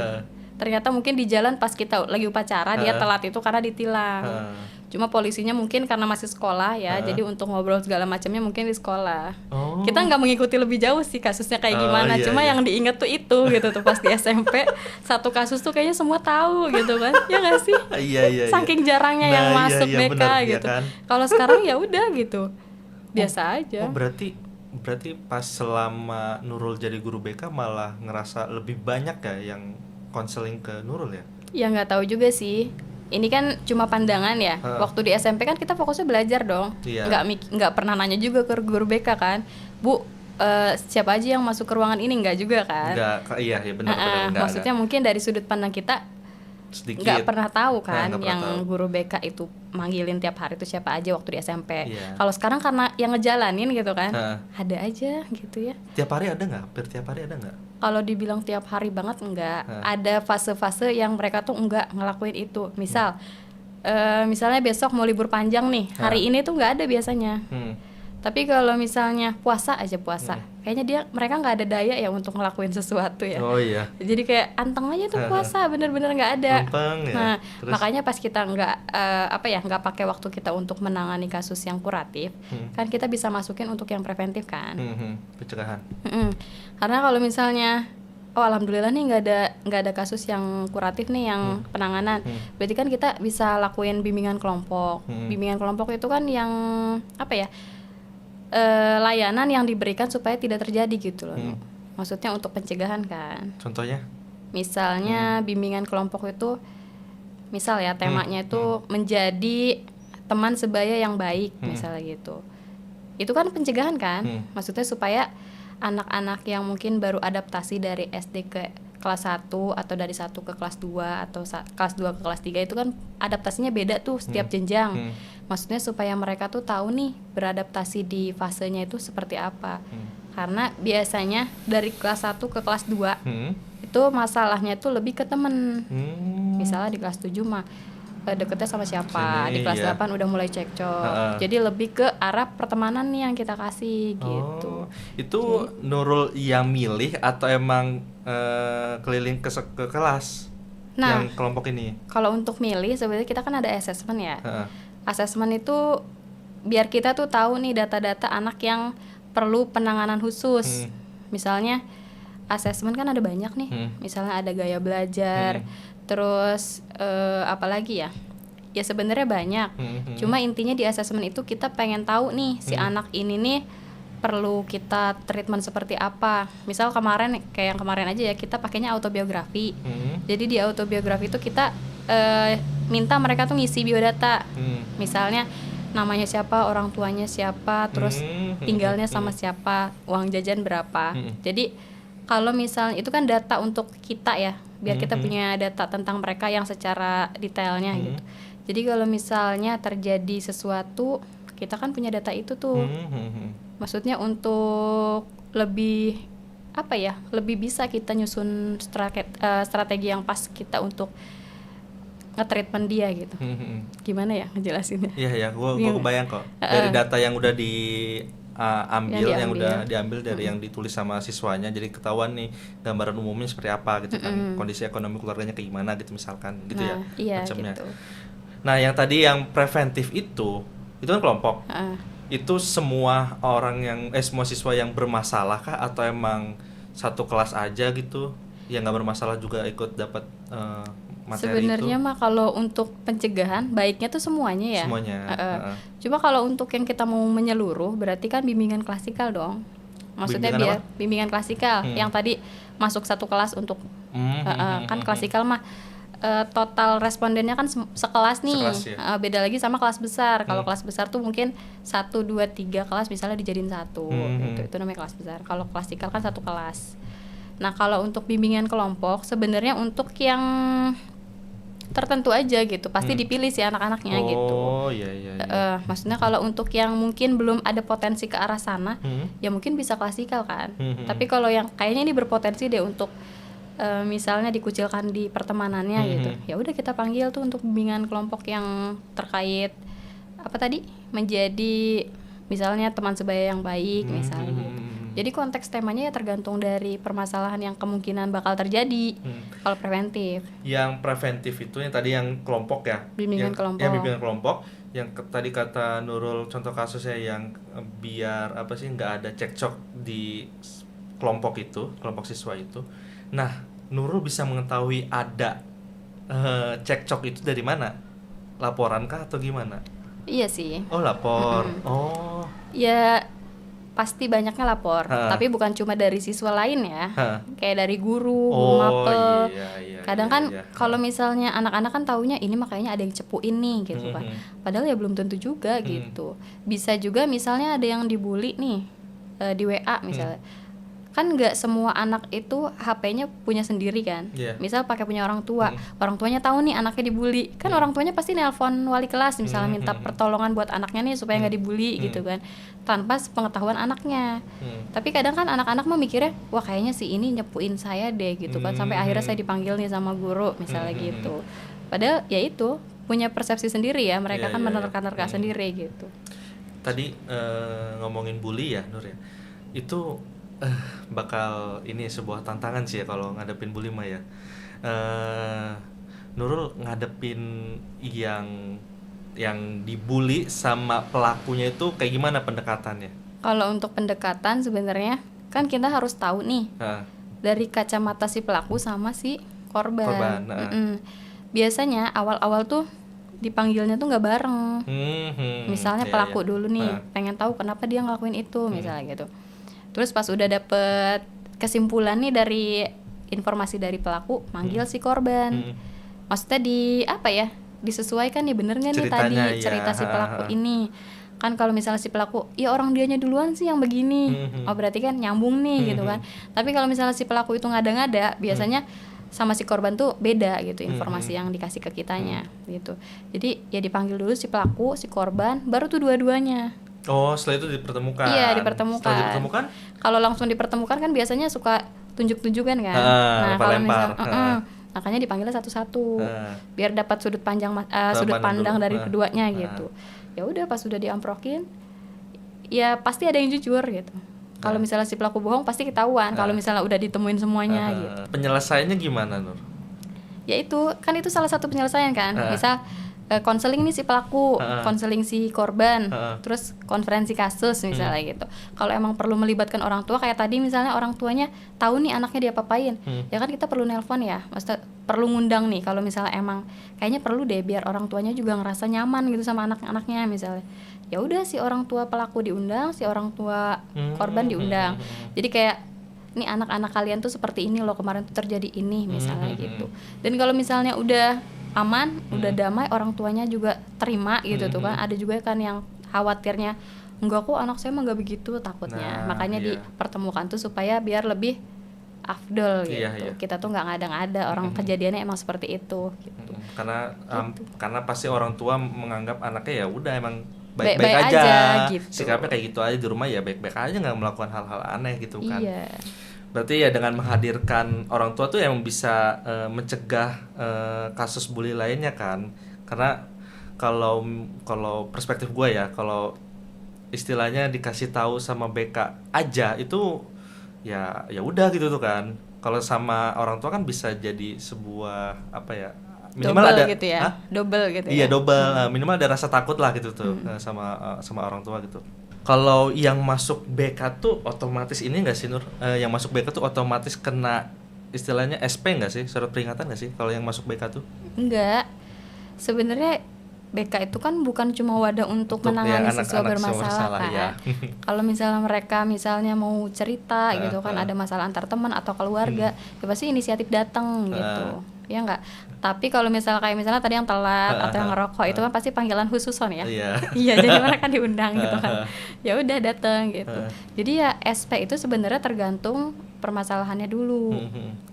Ternyata mungkin di jalan pas kita lagi upacara dia telat itu karena ditilang. Cuma polisinya mungkin karena masih sekolah ya, jadi untuk ngobrol segala macamnya mungkin di sekolah. Kita nggak mengikuti lebih jauh sih kasusnya kayak gimana, cuma yang diinget tuh itu gitu tuh pas di SMP satu kasus tuh kayaknya semua tahu gitu kan, ya nggak sih? Iya. Saking jarangnya yang masuk BK bener, gitu. kan? Kalau sekarang ya udah gitu, biasa aja. Berarti pas selama Nurul jadi guru BK malah ngerasa lebih banyak ya yang konseling ke Nurul ya? Ya nggak tahu juga sih. Ini kan cuma pandangan ya. Waktu di SMP kan kita fokusnya belajar dong. Nggak pernah nanya juga ke guru BK kan, Bu, siapa aja yang masuk ke ruangan ini, nggak juga kan? Iya benar. Maksudnya mungkin dari sudut pandang kita sedikit. Nggak pernah tahu kan yang tahu. guru BK itu manggilin tiap hari itu siapa aja waktu di SMP. Kalau sekarang karena yang ngejalanin gitu kan, ada aja gitu ya. Tiap hari ada nggak? Hampir tiap hari ada nggak? Kalau dibilang tiap hari banget enggak. Ada fase-fase yang mereka tuh enggak ngelakuin itu. Misalnya besok mau libur panjang nih, hari ini tuh nggak ada biasanya. Tapi kalau misalnya puasa, kayaknya mereka nggak ada daya ya untuk ngelakuin sesuatu ya. Oh iya. Jadi kayak anteng aja tuh puasa, bener-bener nggak ada. Lempeng, ya. Nah, Terus? makanya pas kita nggak pakai waktu kita untuk menangani kasus yang kuratif, kan kita bisa masukin untuk yang preventif kan. Pencegahan. Karena kalau misalnya alhamdulillah nih nggak ada kasus yang kuratif nih yang penanganan. Berarti kan kita bisa lakuin bimbingan kelompok. Bimbingan kelompok itu kan yang layanan yang diberikan supaya tidak terjadi gitu loh. Maksudnya untuk pencegahan kan. Contohnya? Misalnya bimbingan kelompok itu, misal ya temanya itu menjadi teman sebaya yang baik, misalnya gitu. Itu kan pencegahan kan. Maksudnya supaya anak-anak yang mungkin baru adaptasi dari SD ke kelas 1 atau dari 1 ke kelas 2 atau kelas 2 ke kelas 3 itu kan adaptasinya beda tuh setiap jenjang. Maksudnya supaya mereka tuh tahu nih beradaptasi di fasenya itu seperti apa. Karena biasanya dari kelas 1 ke kelas 2 itu masalahnya tuh lebih ke temen. Misalnya di kelas 7 mah deketnya sama siapa. Sini, Di kelas iya. 8 udah mulai cekcok. Heeh. Jadi lebih ke arah pertemanan nih yang kita kasih gitu. Oh, itu Nurul yang milih atau emang keliling ke kelas Nah, yang kelompok ini? kalau untuk milih sebenarnya kita kan ada assessment ya. Heeh. Assessment itu biar kita tuh tahu nih data-data anak yang perlu penanganan khusus. Misalnya assessment kan ada banyak nih. Misalnya ada gaya belajar, terus apalagi ya? Ya sebenarnya banyak. Cuma intinya di assessment itu kita pengen tahu nih si anak ini nih perlu kita treatment seperti apa. Misal kemarin kayak yang kemarin aja ya kita pakainya autobiografi. Jadi di autobiografi itu kita minta mereka tuh ngisi biodata. Misalnya namanya siapa, orang tuanya siapa, terus tinggalnya sama siapa, uang jajan berapa. Jadi kalau misalnya itu kan data untuk kita ya, biar kita punya data tentang mereka yang secara detailnya gitu. Jadi kalau misalnya terjadi sesuatu, kita kan punya data itu tuh. Maksudnya untuk lebih apa ya, lebih bisa kita nyusun strategi yang pas kita untuk nge-treatment dia gitu. Gimana ya ngejelasinnya? Iya ya, gua kebayang kok. Dari data yang udah yang udah diambil dari yang ditulis sama siswanya, jadi ketahuan nih gambaran umumnya seperti apa gitu kan. Kondisi ekonomi keluarganya kayak gimana gitu misalkan, gitu ya. Iya macamnya. gitu. Nah, yang tadi yang preventif itu kan kelompok. Itu semua orang semua siswa yang bermasalah kah atau emang satu kelas aja gitu yang nggak bermasalah juga ikut dapat materi Sebenarnya itu? mah kalau untuk pencegahan baiknya tuh semuanya ya. Semuanya. Cuma kalau untuk yang kita mau menyeluruh berarti kan bimbingan klasikal dong. Maksudnya Bimbingan biar bimbingan klasikal yang tadi masuk satu kelas untuk kan klasikal mah total respondennya kan sekelas nih. Sekelas, ya. Beda lagi sama kelas besar. Kalau kelas besar tuh mungkin 1, 2, 3 kelas misalnya dijadiin satu gitu. Itu namanya kelas besar. Kalau klasikal kan satu kelas. Nah, kalau untuk bimbingan kelompok sebenarnya untuk yang tertentu aja gitu, pasti dipilih si anak-anaknya gitu. Oh iya. Maksudnya kalau untuk yang mungkin belum ada potensi ke arah sana, ya mungkin bisa klasikal kan. Tapi kalau yang kayaknya ini berpotensi deh untuk misalnya dikucilkan di pertemanannya gitu, ya udah kita panggil tuh untuk bimbingan kelompok yang terkait apa tadi menjadi misalnya teman sebaya yang baik misalnya. Jadi konteks temanya ya tergantung dari permasalahan yang kemungkinan bakal terjadi. Kalau preventif. Yang preventif itu yang tadi yang kelompok ya. Bimbingan kelompok. Yang bimbingan kelompok. Yang tadi kata Nurul contoh kasusnya yang biar apa sih nggak ada cekcok di kelompok itu, kelompok siswa itu. Nah, Nurul bisa mengetahui ada cekcok itu dari mana? Laporan kah atau gimana? Iya sih. Oh, lapor. Oh. Ya pasti banyaknya lapor, tapi bukan cuma dari siswa lain ya, kayak dari guru mapel. Iya, kadang kan kalau misalnya anak-anak kan taunya ini makanya ada yang cepuin nih gitu kan, padahal ya belum tentu juga gitu. Bisa juga misalnya ada yang dibully nih di WA misalnya, kan nggak semua anak itu HP-nya punya sendiri kan. Misal pakai punya orang tua, orang tuanya tahu nih anaknya dibully, kan orang tuanya pasti nelpon wali kelas misalnya minta pertolongan buat anaknya nih supaya nggak dibully gitu kan, tanpa pengetahuan anaknya. Tapi kadang kan anak-anak mah mikirnya, wah kayaknya si ini nyepuin saya deh gitu kan, sampai akhirnya saya dipanggil nih sama guru misalnya gitu. Padahal ya itu punya persepsi sendiri ya, mereka kan menerka-nerka sendiri gitu. Tadi ngomongin bully ya Nur ya, itu bakal ini sebuah tantangan sih ya kalau ngadepin bully mah ya. Nurul ngadepin yang dibully sama pelakunya itu kayak gimana pendekatannya? Kalau untuk pendekatan sebenarnya kan kita harus tahu nih dari kacamata si pelaku sama si korban. Biasanya awal-awal tuh dipanggilnya tuh nggak bareng. Misalnya pelaku dulu nih pengen tahu kenapa dia ngelakuin itu misalnya gitu. Terus pas udah dapet kesimpulan nih dari informasi dari pelaku, manggil si korban. Maksudnya disesuaikan nih bener nggak nih tadi cerita si pelaku ini. Kan kalau misalnya si pelaku, ya orang dianya duluan sih yang begini, oh berarti kan nyambung nih gitu kan. Tapi kalau misalnya si pelaku itu ngada-ngada, biasanya sama si korban tuh beda gitu informasi yang dikasih ke kitanya gitu. Jadi ya dipanggil dulu si pelaku, si korban, baru tuh dua-duanya. Oh, setelah itu dipertemukan. Iya, dipertemukan. Setelah dipertemukan? Kalau langsung dipertemukan kan biasanya suka tunjuk-tunjukan kan. Nah, kalau makanya dipanggilnya satu-satu biar dapat sudut Pandang pandang dulu. dari keduanya gitu. Ya udah pas sudah diamprokin, ya pasti ada yang jujur gitu. Kalau misalnya si pelaku bohong pasti ketahuan kalau misalnya udah ditemuin semuanya gitu. Penyelesaiannya gimana, Nur? Ya itu kan itu salah satu penyelesaian kan. Misal konseling nih si pelaku, konseling si korban, terus konferensi kasus misalnya gitu. Kalau emang perlu melibatkan orang tua kayak tadi misalnya orang tuanya tahu nih anaknya diapa-apain, ya kan kita perlu nelpon ya, maksudnya perlu ngundang nih kalau misalnya emang kayaknya perlu deh biar orang tuanya juga ngerasa nyaman gitu sama anak-anaknya misalnya. Ya udah si orang tua pelaku diundang, si orang tua korban diundang. Jadi kayak nih anak-anak kalian tuh seperti ini loh, kemarin tuh terjadi ini misalnya gitu. Dan kalau misalnya udah aman, udah damai, orang tuanya juga terima gitu tuh kan. Ada juga kan yang khawatirnya enggak kok anak saya mah enggak begitu takutnya. Makanya dipertemukan tuh supaya biar lebih afdol gitu. Kita tuh nggak ngada-ngada orang kejadiannya emang seperti itu gitu. Karena pasti orang tua menganggap anaknya ya udah emang baik-baik aja gitu. Sikapnya kayak gitu aja di rumah, ya baik-baik aja, nggak melakukan hal-hal aneh gitu kan. Iya. Berarti ya dengan menghadirkan orang tua tuh yang bisa mencegah kasus bully lainnya kan. Karena kalau perspektif gue ya, kalau istilahnya dikasih tahu sama BK aja itu ya udah gitu tuh kan. Kalau sama orang tua kan bisa jadi sebuah apa ya, minimal double ada gitu ya. Double gitu iya, ya. double. Minimal ada rasa takut lah gitu tuh sama orang tua gitu. Kalau yang masuk BK tuh otomatis ini nggak sih, Nur? Yang masuk BK tuh otomatis kena istilahnya SP nggak sih? Surat peringatan nggak sih kalau yang masuk BK tuh? Enggak. Sebenarnya BK itu kan bukan cuma wadah untuk menangani siswa bermasalah kan. Ya. Kalau misalnya mereka mau cerita gitu kan, ada masalah antar teman atau keluarga, ya pasti inisiatif datang gitu. Ya enggak. Tapi kalau misalnya tadi yang telat atau yang ngerokok itu kan pasti panggilan khususon ya. Iya, jadi mereka diundang gitu kan. Ya udah datang gitu. Jadi ya SP itu sebenarnya tergantung permasalahannya dulu.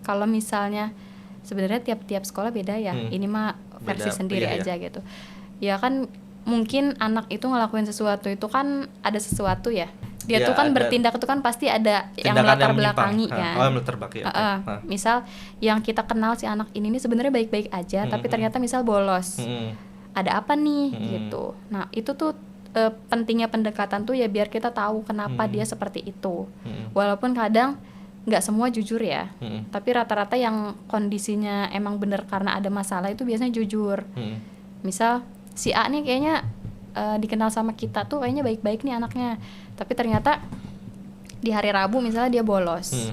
Kalau misalnya sebenarnya tiap-tiap sekolah beda ya. Ini mah versi sendiri aja gitu. Ya kan mungkin anak itu ngelakuin sesuatu itu kan ada sesuatu ya. Dia tuh kan bertindak itu kan pasti ada yang melatar belakangi kan. Misal yang kita kenal si anak ini nih sebenarnya baik-baik aja, tapi ternyata misal bolos. Ada apa nih gitu. Nah, itu tuh pentingnya pendekatan tuh ya biar kita tahu kenapa dia seperti itu. Walaupun kadang nggak semua jujur ya, tapi rata-rata yang kondisinya emang bener karena ada masalah itu biasanya jujur. Misal si A nih kayaknya dikenal sama kita tuh kayaknya baik-baik nih anaknya, tapi ternyata di hari Rabu misalnya dia bolos.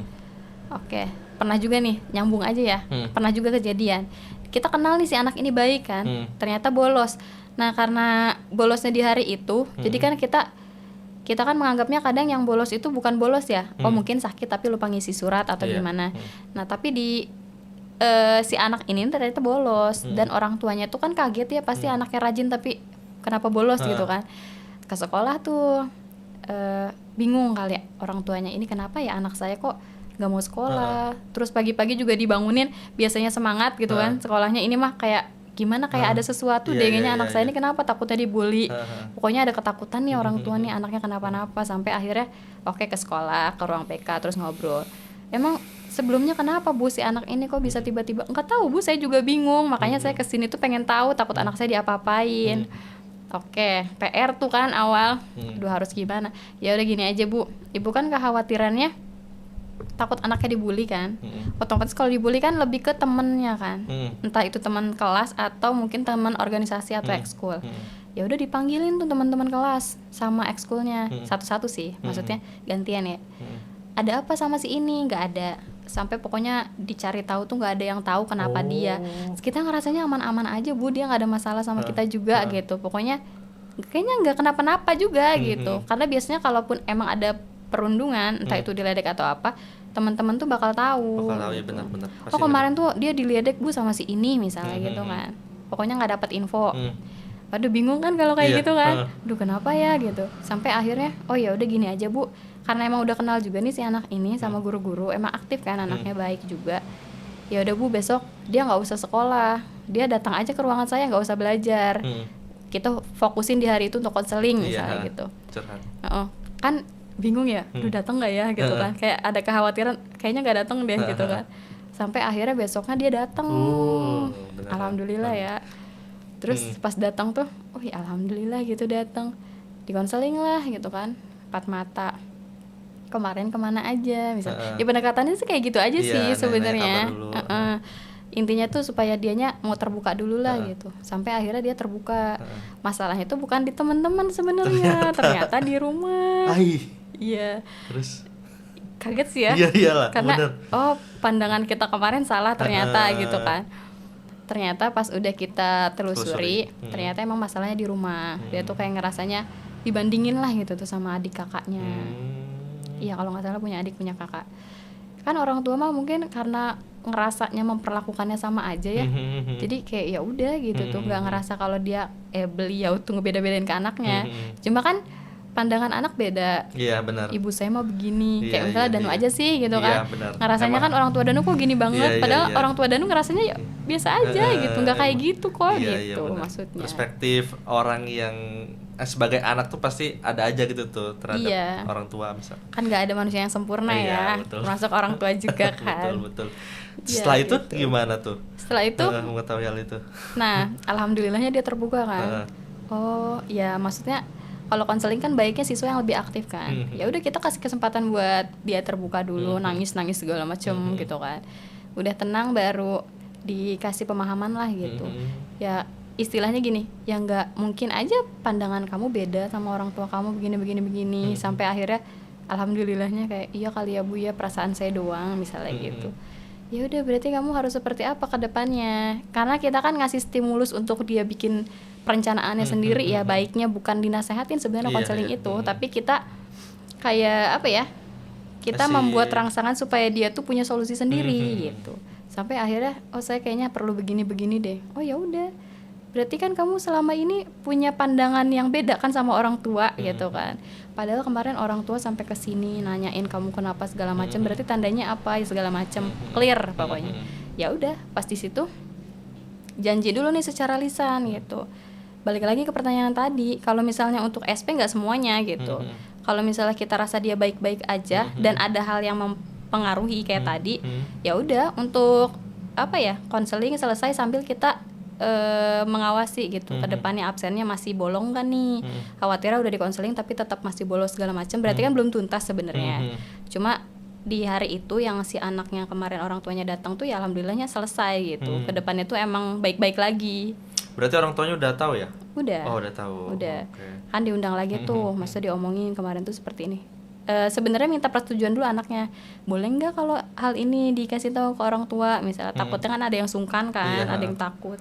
Oke, pernah juga nih, nyambung aja ya, pernah juga kejadian kita kenal nih si anak ini baik kan, ternyata bolos. Nah karena bolosnya di hari itu, jadi kan kita kan menganggapnya kadang yang bolos itu bukan bolos ya, oh mungkin sakit tapi lupa ngisi surat atau gimana. Nah tapi si anak ini ternyata bolos, dan orang tuanya tuh kan kaget ya, pasti anaknya rajin tapi kenapa bolos gitu kan. Ke sekolah tuh bingung kali ya orang tuanya, ini kenapa ya anak saya kok nggak mau sekolah. Terus pagi-pagi juga dibangunin, biasanya semangat gitu kan sekolahnya, ini mah kayak gimana, kayak ada sesuatu deh kayaknya anak saya ini kenapa, takutnya dibully. Pokoknya ada ketakutan nih orang tua nih anaknya kenapa-napa, sampai akhirnya oke ke sekolah, ke ruang PK, terus ngobrol. Emang sebelumnya kenapa Bu si anak ini kok bisa tiba-tiba? Enggak tahu Bu, saya juga bingung, makanya saya kesini tuh pengen tahu, takut anak saya diapa-apain. Oke, PR tuh kan awal, aduh harus gimana? Ya udah gini aja Bu, Ibu kan kekhawatirannya takut anaknya dibully kan. Otomatis kalau dibully kan lebih ke temennya kan, entah itu teman kelas atau mungkin teman organisasi atau ekskul. Ya udah dipanggilin tuh teman-teman kelas sama ekskulnya satu-satu sih, maksudnya gantian ya. Ada apa sama si ini? Nggak ada. Sampai pokoknya dicari tahu tuh nggak ada yang tahu kenapa dia. Kita ngerasanya aman-aman aja Bu, dia nggak ada masalah sama kita juga gitu. Pokoknya kayaknya nggak kenapa-napa juga gitu. Karena biasanya kalaupun emang ada perundungan, entah itu diledek atau apa, teman-teman tuh bakal tahu. Ya, benar-benar. Oh kemarin tuh dia diledek Bu sama si ini misalnya gitu kan. Pokoknya nggak dapat info. Waduh bingung kan kalau kayak gitu kan. Duh kenapa ya gitu. Sampai akhirnya oh ya udah gini aja Bu. Karena emang udah kenal juga nih si anak ini sama guru-guru, emang aktif kan anaknya, baik juga. Ya udah Bu, besok dia nggak usah sekolah, dia datang aja ke ruangan saya, nggak usah belajar. Kita fokusin di hari itu untuk konseling misalnya gitu. Kan bingung ya, datang nggak ya gitu kan, kayak ada kekhawatiran kayaknya nggak datang deh gitu kan. sampai akhirnya besoknya dia datang. beneran. Alhamdulillah ya. Terus pas datang tuh, oh ya alhamdulillah gitu datang, dikonseling lah gitu kan, 4 mata. Kemarin kemana aja, misal. Ya pendekatannya sih kayak gitu aja Iya, sih nanya-nanya sebenarnya. kabar dulu. Intinya tuh supaya dianya mau terbuka dulu lah gitu, sampai akhirnya dia terbuka. Masalahnya tuh bukan di teman-teman sebenarnya, ternyata di rumah. Ai, Iya, terus kaget sih ya. iya iyalah, Karena bener. oh pandangan kita kemarin salah ternyata gitu kan. Ternyata pas udah kita telusuri, ternyata emang masalahnya di rumah. Dia tuh kayak ngerasanya dibandingin lah gitu tuh sama adik kakaknya. Iya kalau nggak salah punya adik punya kakak. Kan orang tua mah mungkin karena ngerasanya memperlakukannya sama aja ya. Jadi kayak ya udah gitu tuh, nggak ngerasa kalau dia beliau tuh ngebeda-bedain ke anaknya. Cuma kan pandangan anak beda. Iya benar. Ibu saya mah begini, Iya, kayak misalnya iya, Danu iya. aja sih gitu Iya, kan. benar. Ngerasanya Emang- kan orang tua Danu kok gini banget, Iya, iya, padahal iya. orang tua Danu ngerasanya ya biasa aja gitu, nggak kayak gitu kok Iya, iya, gitu benar. maksudnya. Perspektif orang yang sebagai anak tuh pasti ada aja gitu tuh terhadap Iya. orang tua misal. Kan nggak ada manusia yang sempurna Iya, ya, betul. termasuk orang tua juga kan. Betul. Iya, Setelah itu gitu. gimana tuh? Setelah itu, Mengetahui hal itu. nah alhamdulillahnya dia terbuka kan. Oh ya maksudnya kalau konseling kan baiknya siswa yang lebih aktif kan. Ya udah kita kasih kesempatan buat dia terbuka dulu, nangis segala macem gitu kan. Udah tenang baru dikasih pemahaman lah gitu. Ya istilahnya gini, ya nggak mungkin aja pandangan kamu beda sama orang tua kamu begini sampai akhirnya alhamdulillahnya kayak iya kali ya Bu ya perasaan saya doang misalnya gitu. Ya udah berarti kamu harus seperti apa ke depannya, karena kita kan ngasih stimulus untuk dia bikin perencanaannya sendiri ya, baiknya bukan dinasehatin sebenarnya Iya, konseling iya. itu, tapi kita kayak apa ya, kita Kasih- membuat rangsangan supaya dia tuh punya solusi sendiri gitu, sampai akhirnya oh saya kayaknya perlu begini deh. Oh ya udah berarti kan kamu selama ini punya pandangan yang beda kan sama orang tua gitu kan, padahal kemarin orang tua sampai ke sini nanyain kamu kenapa segala macam, berarti tandanya apa ya segala macam, clear pokoknya. Ya udah pas di situ janji dulu nih secara lisan gitu. Balik lagi ke pertanyaan tadi, kalau misalnya untuk SP nggak semuanya gitu, kalau misalnya kita rasa dia baik-baik aja dan ada hal yang mempengaruhi kayak tadi, ya udah untuk apa ya, konseling selesai sambil kita mengawasi gitu ke depannya absennya masih bolong kan nih, khawatirnya udah dikonseling tapi tetap masih bolos segala macam, berarti kan belum tuntas sebenarnya. Cuma di hari itu yang si anaknya kemarin orang tuanya datang tuh ya alhamdulillahnya selesai gitu, ke depannya tuh emang baik-baik lagi. Berarti orang tuanya udah tahu ya? Udah. Oh, udah tahu. Udah. Oke. Kan diundang lagi tuh, maksudnya diomongin kemarin tuh seperti ini. Sebenarnya minta persetujuan dulu anaknya. Boleh nggak kalau hal ini dikasih tahu ke orang tua? Misalnya takutnya kan ada yang sungkan kan, Iya. ada yang takut.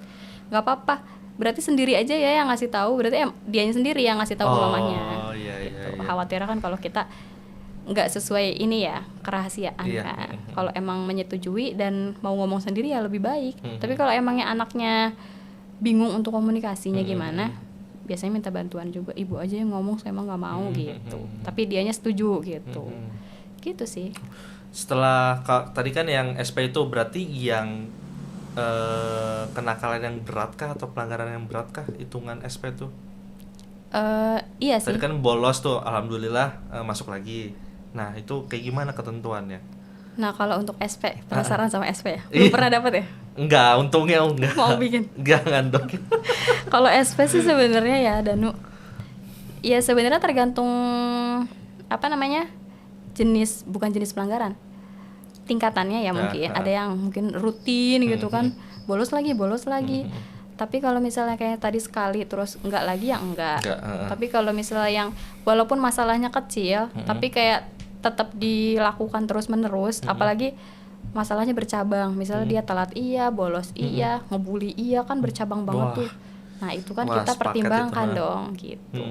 Nggak apa-apa. Berarti sendiri aja ya yang ngasih tahu. Berarti dianya sendiri yang ngasih tahu ke mamanya. Oh, iya, iya, Gitu. iya. Khawatirnya kan kalau kita nggak sesuai ini ya, kerahasiaan Iya. kan. Kalau emang menyetujui dan mau ngomong sendiri ya lebih baik. Tapi kalau emangnya anaknya bingung untuk komunikasinya gimana, biasanya minta bantuan juga, ibu aja yang ngomong saya emang nggak mau gitu, tapi dianya setuju gitu. Gitu sih. Setelah tadi kan yang SP itu berarti yang kenakalan yang berat kah atau pelanggaran yang berat kah hitungan SP itu? Iya sih. Tadi kan bolos tuh, alhamdulillah masuk lagi. Nah itu kayak gimana ketentuannya? Nah kalau untuk SP, penasaran sama SP ya? Iya. Belum pernah dapet ya? Enggak, untungnya enggak. Mau bikin? Jangan dong. Kalau SP sih sebenarnya ya Danu, ya sebenarnya tergantung apa namanya, bukan jenis pelanggaran, tingkatannya ya mungkin. Ada yang mungkin rutin gitu kan, bolos lagi. Tapi kalau misalnya kayak tadi sekali terus enggak lagi ya enggak. Tapi kalau misalnya yang walaupun masalahnya kecil, tapi kayak tetap dilakukan terus menerus, apalagi masalahnya bercabang, misalnya dia telat iya, bolos iya, ngebully iya, kan bercabang banget Wah. tuh. Nah itu kan Wah, kita sepaket pertimbangkan itu, dong gitu.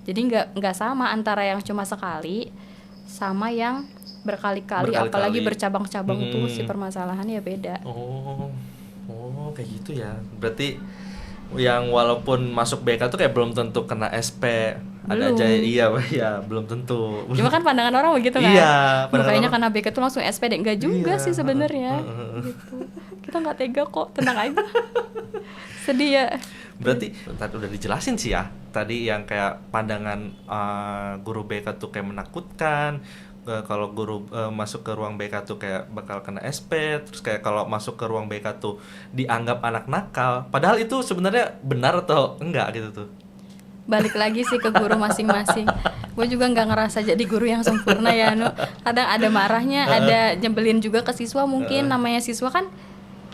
Jadi nggak sama antara yang cuma sekali sama yang berkali-kali, apalagi bercabang-cabang tuh si permasalahannya ya beda. Oh kayak gitu ya. Berarti yang walaupun masuk BK tuh kayak belum tentu kena SP. Ada Belum. aja ya belum tentu. Cuma kan pandangan orang begitu kan. Iya, pandangan Makanya orang- karena BK tuh langsung SPD, enggak juga Iya, sih sebenarnya. Gitu. Kita nggak tega kok, tenang aja. Sedih ya. Berarti tadi udah dijelasin sih ya. Tadi yang kayak pandangan guru BK tuh kayak menakutkan, kalau guru masuk ke ruang BK tuh kayak bakal kena SP, terus kayak kalau masuk ke ruang BK tuh dianggap anak nakal, padahal itu sebenarnya benar atau enggak gitu tuh. Balik lagi sih ke guru masing-masing. Gue juga nggak ngerasa jadi guru yang sempurna ya, Nu. Kadang ada marahnya, ada nyebelin juga ke siswa mungkin. Namanya siswa kan,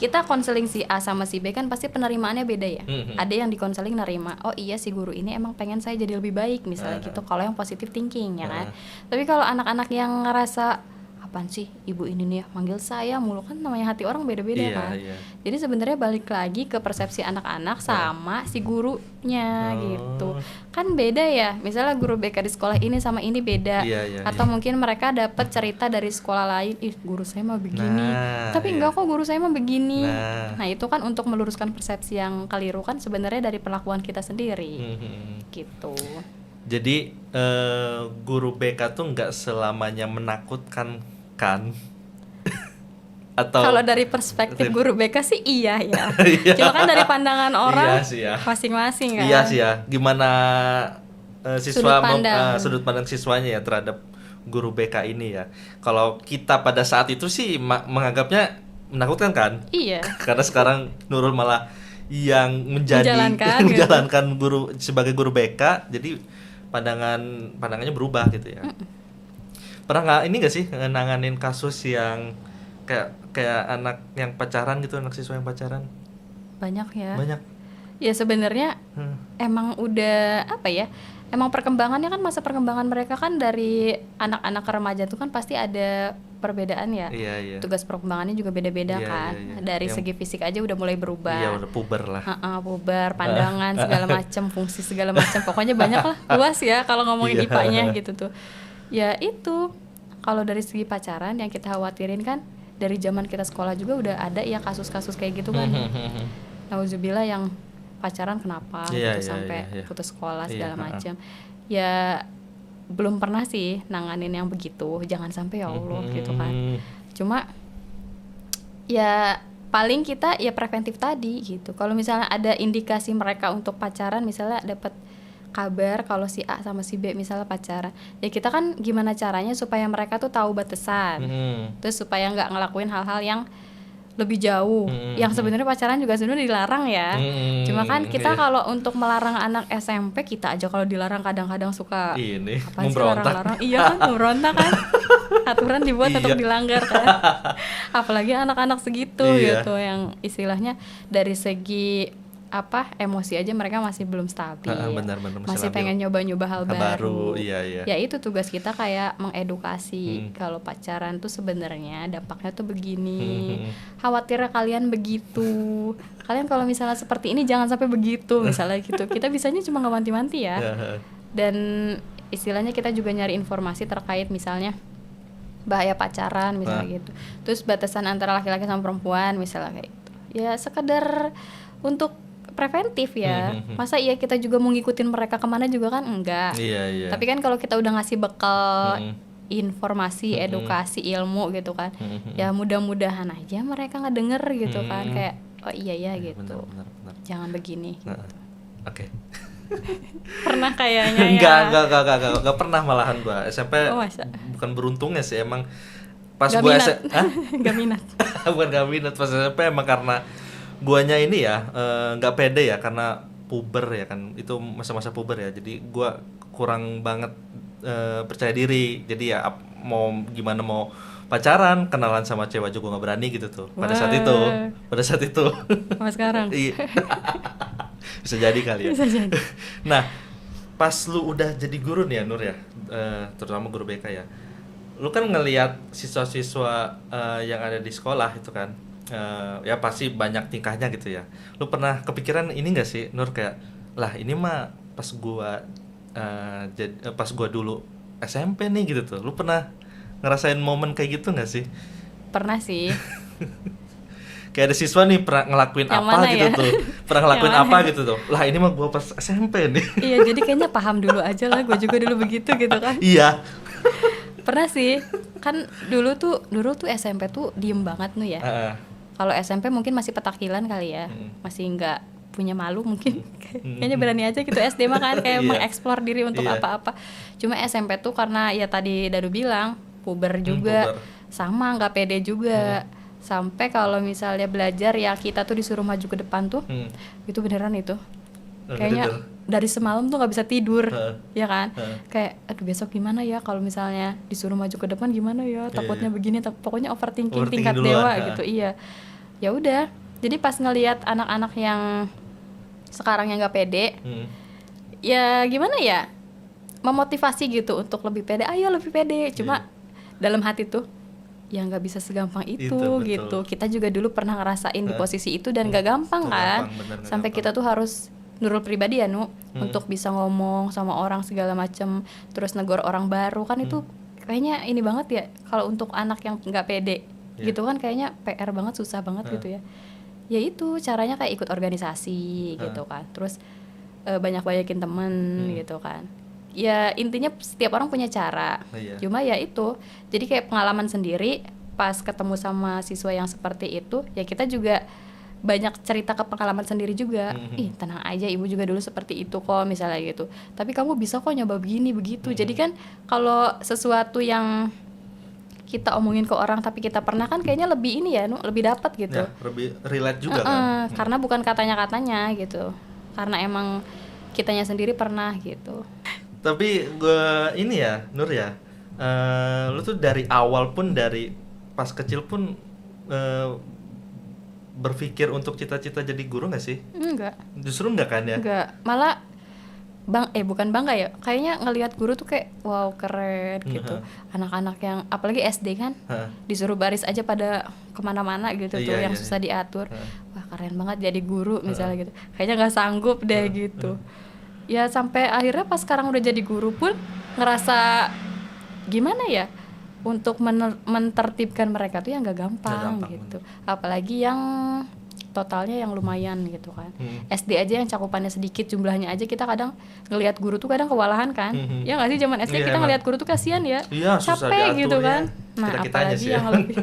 kita konseling si A sama si B kan pasti penerimaannya beda ya. Ada yang dikonseling nerima, oh iya si guru ini emang pengen saya jadi lebih baik misalnya gitu. Kalau yang positive thinking ya kan. Tapi kalau anak-anak yang ngerasa apaan sih ibu ini nih ya manggil saya mulu, kan namanya hati orang beda-beda kan. Jadi sebenarnya balik lagi ke persepsi anak-anak sama si gurunya gitu. Kan beda ya. Misalnya guru BK di sekolah ini sama ini beda. Atau mungkin mereka dapat cerita dari sekolah lain, ih guru saya mah begini. Tapi enggak kok guru saya mah begini. Nah, itu kan untuk meluruskan persepsi yang keliru kan sebenarnya dari perlakuan kita sendiri. Gitu. Jadi guru BK tuh nggak selamanya menakutkan kan? Atau kalau dari perspektif guru BK sih iya ya. Cuma kan dari pandangan orang masing-masing kan. Iya sih ya. Gimana siswa sudut pandang siswanya ya terhadap guru BK ini ya. Kalau kita pada saat itu sih menganggapnya menakutkan kan? Iya. Karena sekarang Nurul malah yang menjalankan guru sebagai guru BK, jadi pandangannya berubah gitu ya. Pernah nggak sih nanganin kasus yang kayak anak yang pacaran gitu, anak siswa yang pacaran? Banyak ya. Banyak. Ya sebenarnya emang udah apa ya? Emang perkembangannya kan masa perkembangan mereka kan dari anak-anak ke remaja tuh kan pasti ada perbedaan ya. Tugas perkembangannya juga beda-beda kan. Dari segi fisik aja udah mulai berubah. Iya, udah puber lah. Puber, pandangan segala macam, fungsi segala macam. Pokoknya banyak lah, luas ya kalau ngomongin IPA-nya gitu tuh. Ya itu, kalau dari segi pacaran yang kita khawatirin kan dari zaman kita sekolah juga udah ada ya kasus-kasus kayak gitu kan. Nauzubillah yang pacaran kenapa sampai putus sekolah segala macam. Ya belum pernah sih nanganin yang begitu, jangan sampai ya Allah gitu kan. Cuma ya paling kita ya preventif tadi gitu. Kalau misalnya ada indikasi mereka untuk pacaran, misalnya dapat kabar kalau si A sama si B misalnya pacaran, ya kita kan gimana caranya supaya mereka tuh tahu batasan, terus supaya nggak ngelakuin hal-hal yang lebih jauh, yang sebenarnya pacaran juga sebenarnya dilarang ya. Cuma kan kita kalau untuk melarang anak SMP, kita aja kalau dilarang kadang-kadang suka ini apa sih larang-larang, iya kan memberontak kan. Aturan dibuat untuk dilanggar kan. Apalagi anak-anak segitu gitu yang istilahnya dari segi emosi aja mereka masih belum stabil. Benar, masih pengen nyoba-nyoba hal baru. Iya. Ya itu tugas kita kayak mengedukasi kalau pacaran tuh sebenarnya dampaknya tuh begini. Khawatirnya kalian begitu. Kalian kalau misalnya seperti ini jangan sampai begitu misalnya gitu. Kita bisanya cuma ngewanti-wanti ya. Dan istilahnya kita juga nyari informasi terkait misalnya bahaya pacaran misalnya gitu. Terus batasan antara laki-laki sama perempuan misalnya kayak gitu. Ya sekedar untuk preventif ya. Masa iya kita juga mau ngikutin mereka kemana juga kan enggak. Tapi kan kalau kita udah ngasih bekal informasi, edukasi, ilmu gitu kan, ya mudah-mudahan aja mereka ngedenger gitu kan, kayak oh iya ya gitu. Benar. Jangan begini gitu. Oke. Pernah kayaknya ya. Enggak pernah malahan gua SMP. Bukan beruntungnya sih, emang pas gua Gak minat. Bukan gak minat, pas SMP emang karena guanya ini ya nggak pede ya karena puber ya kan, itu masa-masa puber ya, jadi gua kurang banget percaya diri, jadi ya mau gimana mau pacaran kenalan sama cewek aja gua nggak berani gitu tuh pada saat itu sama sekarang. Iya. Bisa jadi kali ya. Bisa jadi. Nah pas lu udah jadi guru nih ya Nur ya, terutama guru BK ya, lu kan ngelihat siswa-siswa yang ada di sekolah itu kan, ya pasti banyak tingkahnya gitu ya. Lu pernah kepikiran ini nggak sih Nur, kayak lah ini mah pas gua dulu SMP nih gitu tuh. Lu pernah ngerasain momen kayak gitu nggak sih? Pernah sih. Kayak ada siswa nih pernah ngelakuin yang apa gitu ya? Tuh. Pernah ngelakuin apa gitu tuh. Lah ini mah gua pas SMP nih. Iya, jadi kayaknya paham dulu aja lah, gua juga dulu begitu gitu kan. Iya. Pernah sih. Kan dulu tuh SMP tuh diem banget nih ya. Kalau SMP mungkin masih petakilan kali ya, masih nggak punya malu mungkin. Kayaknya berani aja gitu. SD mah kan kayak mengeksplor diri untuk apa-apa. Cuma SMP tuh karena ya tadi Dadu bilang puber juga, puber. sama nggak pede juga. Sampai kalau misalnya belajar ya kita tuh disuruh maju ke depan tuh, itu beneran itu. Kayaknya Tidur. dari semalam tuh nggak bisa tidur, ya kan? Heeh. Kayak aduh besok gimana ya kalau misalnya disuruh maju ke depan gimana ya? Takutnya begini, pokoknya overthinking tingkat Overthinking dewa duluan, gitu. Iya. Ya udah. Jadi pas ngelihat anak-anak yang sekarang yang nggak pede, ya gimana ya? Memotivasi gitu untuk lebih pede. Ayo lebih pede. Cuma dalam hati tuh ya nggak bisa segampang itu betul. gitu. Kita juga dulu pernah ngerasain di posisi itu dan nggak gampang kan. Bener, Sampai kita tuh harus nurul pribadi ya untuk bisa ngomong sama orang segala macem, terus negor orang baru kan itu kayaknya ini banget ya kalau untuk anak yang nggak pede gitu kan kayaknya PR banget, susah banget gitu ya. Ya itu caranya kayak ikut organisasi gitu kan, terus banyak-banyakin temen gitu kan. Ya intinya setiap orang punya cara. Cuma ya itu, jadi kayak pengalaman sendiri pas ketemu sama siswa yang seperti itu, ya kita juga banyak cerita ke pengalaman sendiri juga. Ih tenang aja, ibu juga dulu seperti itu kok misalnya gitu. Tapi kamu bisa kok nyoba begini begitu. Jadi kan kalau sesuatu yang kita omongin ke orang tapi kita pernah kan kayaknya lebih ini ya, lebih dapat gitu. Ya, lebih relate juga kan. Karena bukan katanya gitu. Karena emang kitanya sendiri pernah gitu. Tapi gue ini ya, Nur ya, lu tuh dari awal pun, dari pas kecil pun berpikir untuk cita-cita jadi guru nggak sih? Enggak. Justru enggak kan ya? Enggak, malah bukan bangga ya, kayaknya ngelihat guru tuh kayak wow keren gitu. Anak-anak yang apalagi SD kan, disuruh baris aja pada kemana-mana gitu tuh, yang susah diatur. Wah keren banget jadi guru misalnya gitu. Kayaknya nggak sanggup deh gitu. Ya sampai akhirnya pas sekarang udah jadi guru pun ngerasa gimana ya untuk mentertibkan mereka tuh yang nggak gampang gitu. Apalagi yang totalnya yang lumayan gitu kan. SD aja yang cakupannya sedikit, jumlahnya aja kita kadang ngelihat guru tuh kadang kewalahan kan. Ya nggak sih, zaman SD kita ngelihat guru tuh kasihan ya, capek gitu kan. Nah apalagi yang lebih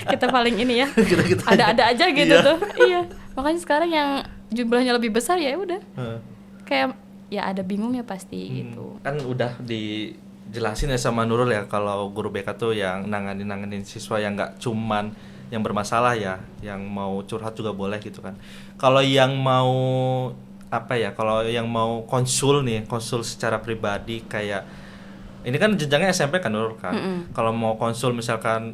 kita paling ini ya, ada-ada aja gitu tuh. Iya, makanya sekarang yang jumlahnya lebih besar ya udah kayak ya ada bingungnya pasti gitu. Kan udah dijelasin ya sama Nurul ya, kalau guru BK tuh yang nanganin siswa yang nggak cuman yang bermasalah ya, yang mau curhat juga boleh gitu kan. Kalau yang mau kalau yang mau konsul secara pribadi, kayak ini kan jenjangnya SMP kan Nurul kan. Kalau mau konsul misalkan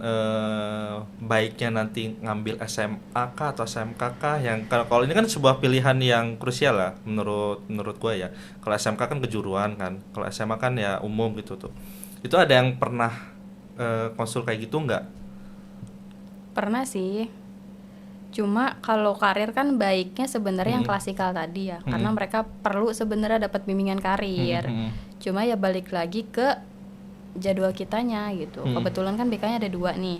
baiknya nanti ngambil SMA kah atau SMK kah, yang kalau ini kan sebuah pilihan yang krusial lah menurut gue ya. Kalau SMK kan kejuruan kan, kalau SMA kan ya umum gitu tuh. Itu ada yang pernah konsul kayak gitu nggak? Pernah sih. Cuma kalau karir kan baiknya sebenarnya yang klasikal tadi ya, karena mereka perlu sebenarnya dapat bimbingan karir. Cuma ya balik lagi ke jadwal kitanya gitu. Kebetulan kan BK-nya ada 2 nih.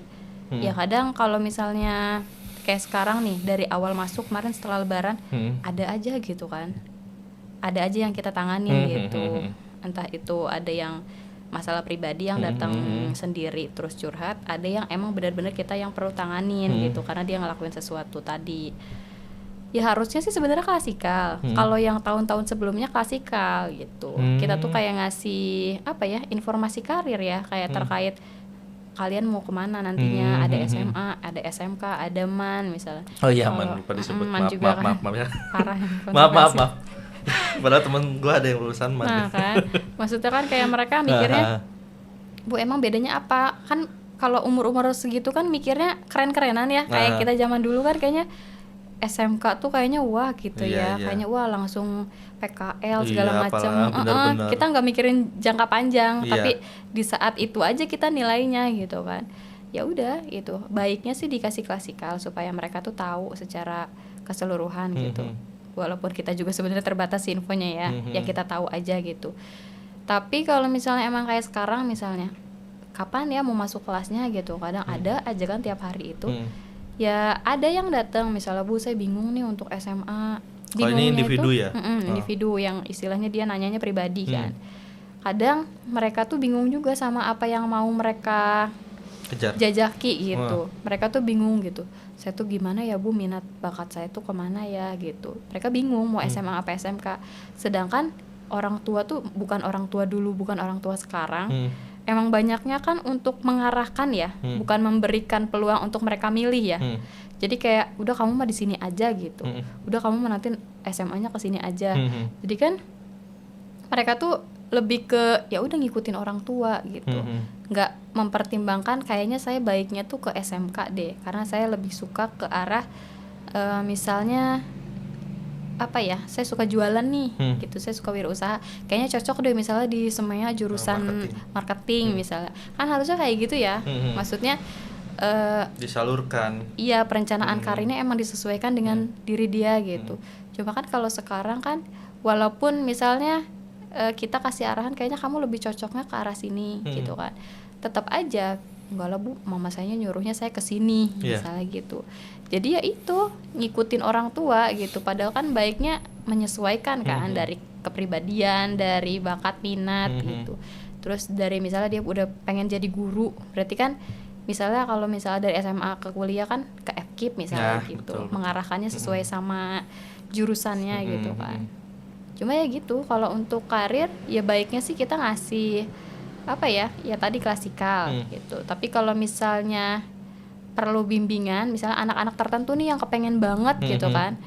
Ya kadang kalau misalnya kayak sekarang nih, dari awal masuk kemarin setelah lebaran, ada aja gitu kan. Ada aja yang kita tanganin gitu. Entah itu ada yang masalah pribadi yang datang sendiri terus curhat, ada yang emang benar-benar kita yang perlu tanganin gitu karena dia ngelakuin sesuatu tadi. Ya harusnya sih sebenarnya klasikal. Kalau yang tahun-tahun sebelumnya klasikal gitu. Kita tuh kayak ngasih informasi karir ya, kayak terkait kalian mau kemana nantinya, ada SMA, ada SMK, ada MAN misalnya. Oh iya, MAN lupa disebut. MAN juga maaf ya. Parah. maaf. Padahal temen gue ada yang lulusan MAN. Nah kan, maksudnya kan kayak mereka mikirnya, Bu emang bedanya apa? Kan kalau umur-umur segitu kan mikirnya keren-kerenan ya. Kayak kita zaman dulu kan kayaknya SMK tuh kayaknya wah gitu ya. Kayaknya wah langsung PKL segala macam. Kita nggak mikirin jangka panjang, tapi di saat itu aja kita nilainya gitu kan. Ya udah itu. Baiknya sih dikasih klasikal supaya mereka tuh tahu secara keseluruhan gitu. Walaupun kita juga sebenarnya terbatas infonya ya, ya kita tahu aja gitu. Tapi kalau misalnya emang kayak sekarang misalnya, kapan ya mau masuk kelasnya gitu, kadang ada aja kan tiap hari itu. Ya ada yang datang misalnya, Bu saya bingung nih untuk SMA. Kalau ini individu itu, ya? Individu yang istilahnya dia nanyanya pribadi kan. Kadang mereka tuh bingung juga sama apa yang mau mereka jajaki gitu. Mereka tuh bingung gitu. Saya tuh gimana ya Bu, minat bakat saya tuh kemana ya gitu. Mereka bingung mau SMA apa SMK. Sedangkan orang tua tuh bukan orang tua dulu, bukan orang tua sekarang. emang banyaknya kan untuk mengarahkan ya, bukan memberikan peluang untuk mereka milih ya. Jadi kayak udah kamu mah di sini aja gitu. Udah kamu mah nanti SMA-nya ke sini aja. Jadi kan mereka tuh lebih ke ya udah ngikutin orang tua gitu. Nggak mempertimbangkan kayaknya saya baiknya tuh ke SMK deh, karena saya lebih suka ke arah misalnya apa ya, saya suka jualan nih gitu, saya suka wirausaha, kayaknya cocok deh misalnya di Semea jurusan marketing misalnya, kan harusnya kayak gitu ya. Maksudnya disalurkan. Iya, perencanaan karirnya emang disesuaikan dengan diri dia gitu. Cuma kan kalau sekarang kan walaupun misalnya kita kasih arahan kayaknya kamu lebih cocoknya ke arah sini gitu kan, tetap aja enggak lah Bu, mama saya nyuruhnya saya ke sini misalnya gitu. Jadi ya itu ngikutin orang tua gitu, padahal kan baiknya menyesuaikan kan dari kepribadian, dari bakat minat gitu. Terus dari misalnya dia udah pengen jadi guru, berarti kan misalnya kalau misalnya dari SMA ke kuliah kan ke FKIP misalnya gitu, betul. Mengarahkannya sesuai sama jurusannya gitu kan. Cuma ya gitu, kalau untuk karir ya baiknya sih kita ngasih apa ya tadi klasikal gitu. Tapi kalau misalnya perlu bimbingan, misalnya anak-anak tertentu nih yang kepengen banget gitu kan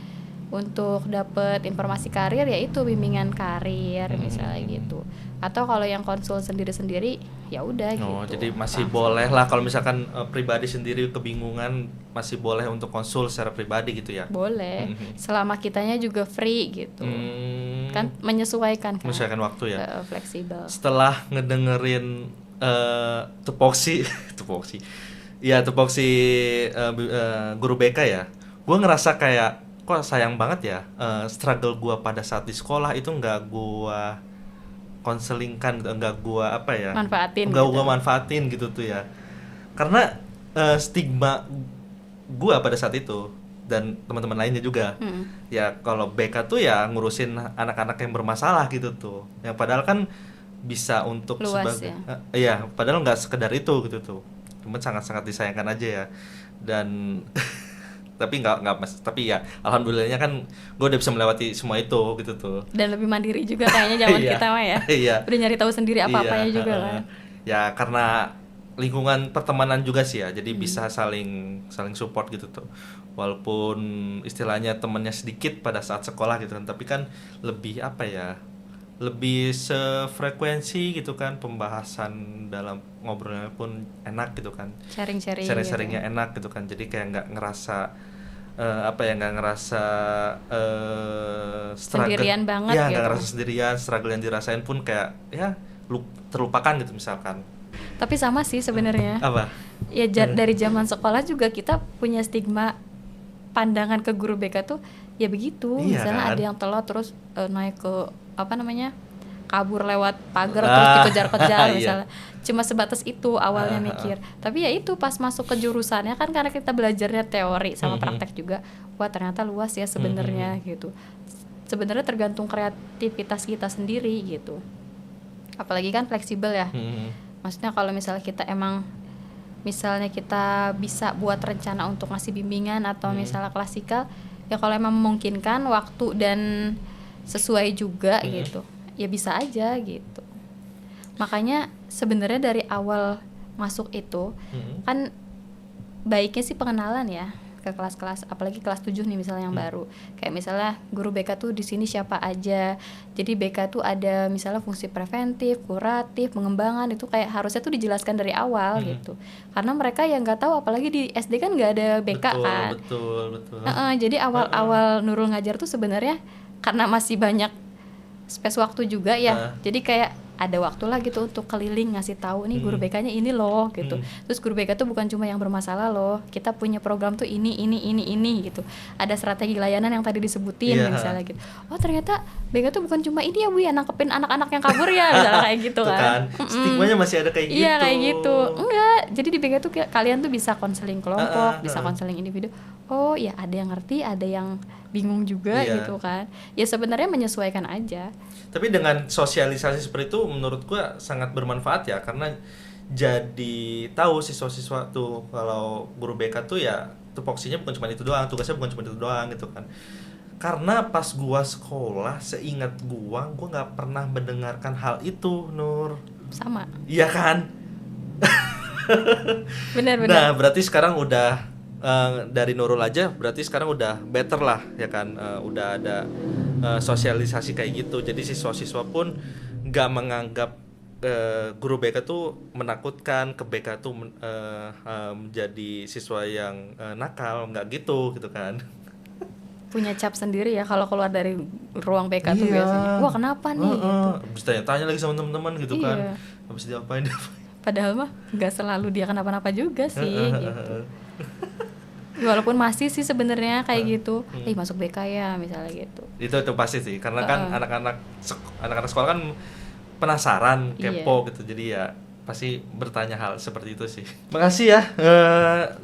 untuk dapet informasi karir, ya itu bimbingan karir misalnya gitu. Atau kalau yang konsul sendiri-sendiri ya udah gitu. Oh, jadi masih boleh lah kalau misalkan pribadi sendiri kebingungan, masih boleh untuk konsul secara pribadi gitu ya. Boleh. Selama kitanya juga free gitu. Kan menyesuaikan kan. Menyesuaikan waktu ya. Fleksibel. Setelah ngedengerin tupoksi guru BK ya. Gue ngerasa kayak kok sayang banget ya, struggle gue pada saat di sekolah itu nggak gue konselingkan, nggak gue manfaatin gitu tuh ya, karena stigma gue pada saat itu dan teman-teman lainnya juga ya kalau BK tuh ya ngurusin anak-anak yang bermasalah gitu tuh, yang padahal kan bisa untuk luas sebagai ya padahal nggak sekedar itu gitu tuh, cuma sangat-sangat disayangkan aja ya. Dan tapi tapi ya alhamdulillahnya kan gue udah bisa melewati semua itu gitu tuh, dan lebih mandiri juga kayaknya zaman kita mah ya. Udah nyari tahu sendiri apa-apanya juga kan ya, karena lingkungan pertemanan juga sih ya, jadi bisa saling support gitu tuh, walaupun istilahnya temannya sedikit pada saat sekolah gitu kan, tapi kan lebih lebih sefrekuensi gitu kan, pembahasan dalam ngobrolnya pun enak gitu kan, sharing-sharingnya gitu. Enak gitu kan, jadi kayak nggak ngerasa sendirian banget ya, gitu. nggak ngerasa sendirian, struggle yang dirasain pun kayak ya terlupakan gitu misalkan. Tapi sama sih sebenarnya. Apa? Ya dari zaman sekolah juga kita punya stigma pandangan ke guru BK tuh ya begitu. Misalnya kan? Ada yang telat terus naik ke kabur lewat pagar terus dikejar-kejar misalnya. Cuma sebatas itu awalnya mikir. Tapi ya itu pas masuk ke jurusannya kan, karena kita belajarnya teori sama praktek juga. Wah, ternyata luas ya sebenarnya gitu. Sebenarnya tergantung kreativitas kita sendiri gitu. Apalagi kan fleksibel ya. Maksudnya kalau misalnya kita misalnya kita bisa buat rencana untuk ngasih bimbingan atau misalnya klasikal, ya kalau emang memungkinkan waktu dan sesuai juga gitu, ya bisa aja gitu. Makanya sebenarnya dari awal masuk itu kan baiknya sih pengenalan ya ke kelas-kelas, apalagi kelas 7 nih misalnya yang baru. Kayak misalnya guru BK tuh di sini siapa aja. Jadi BK tuh ada misalnya fungsi preventif, kuratif, pengembangan, itu kayak harusnya tuh dijelaskan dari awal gitu. Karena mereka yang nggak tahu, apalagi di SD kan nggak ada BK kan. Betul. Jadi awal Nurul ngajar tuh sebenarnya karena masih banyak space waktu juga ya. Jadi kayak ada waktu lah gitu untuk keliling ngasih tahu nih guru BK-nya ini loh gitu. Terus guru BK tuh bukan cuma yang bermasalah loh. Kita punya program tuh ini gitu. Ada strategi layanan yang tadi disebutin misalnya gitu. Oh, ternyata BK tuh bukan cuma ini ya Bu ya, nangkepin anak-anak yang kabur ya misalnya kayak gitu kan. Stigmanya masih ada kayak gitu. Iya, kayak gitu. Enggak. Jadi di BK tuh kalian tuh bisa konseling kelompok, bisa konseling individu. Oh, ya ada yang ngerti, ada yang bingung juga gitu kan. Ya sebenarnya menyesuaikan aja. Tapi dengan sosialisasi seperti itu menurut gua sangat bermanfaat ya, karena jadi tahu siswa-siswa tuh kalau guru BK tuh ya tupoksinya bukan cuma itu doang, tugasnya bukan cuma itu doang gitu kan. Karena pas gua sekolah, seingat gua nggak pernah mendengarkan hal itu, Nur. sama. Iya kan? Benar-benar. Nah, berarti sekarang udah dari Nurul aja berarti sekarang udah better lah ya kan. Udah ada sosialisasi kayak gitu. Jadi siswa-siswa pun nggak menganggap guru BK tuh menakutkan, ke BK tuh menjadi siswa yang nakal, nggak gitu kan. Punya cap sendiri ya kalau keluar dari ruang BK tuh biasanya. Wah, kenapa nih gitu. Habis tanya-tanya lagi sama teman-teman gitu kan. Iya. Habis diapain? Padahal mah nggak selalu dia kenapa-napa juga sih gitu. Walaupun masih sih sebenarnya kayak gitu. Masuk BK ya misalnya gitu. Itu pasti sih, karena kan anak-anak sekolah kan penasaran, kepo gitu. Jadi ya pasti bertanya hal seperti itu sih. Makasih ya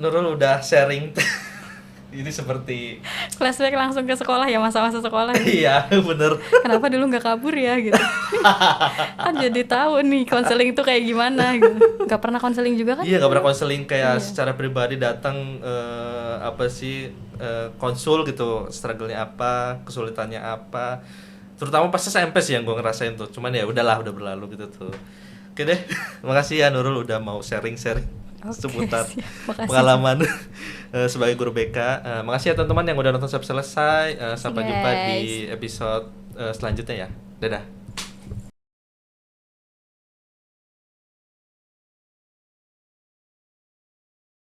Nurul udah sharing. Ini seperti Flashback langsung ke sekolah ya, masa-masa sekolah. Iya, bener. Kenapa dulu nggak kabur ya gitu. Kan jadi tahu nih konseling itu kayak gimana gitu. Nggak pernah konseling juga kan? Iya, nggak pernah konseling kayak secara pribadi datang apa sih konsul gitu, struggle-nya apa, kesulitannya apa. Terutama pas SMP sih yang gue ngerasain tuh. Cuman ya udahlah, udah berlalu gitu tuh. Oke deh. Makasih ya Nurul udah mau sharing-sharing seputar pengalaman sebagai guru BK. Makasih ya teman-teman yang udah nonton sampai selesai. Sampai jumpa di episode selanjutnya ya. Dadah.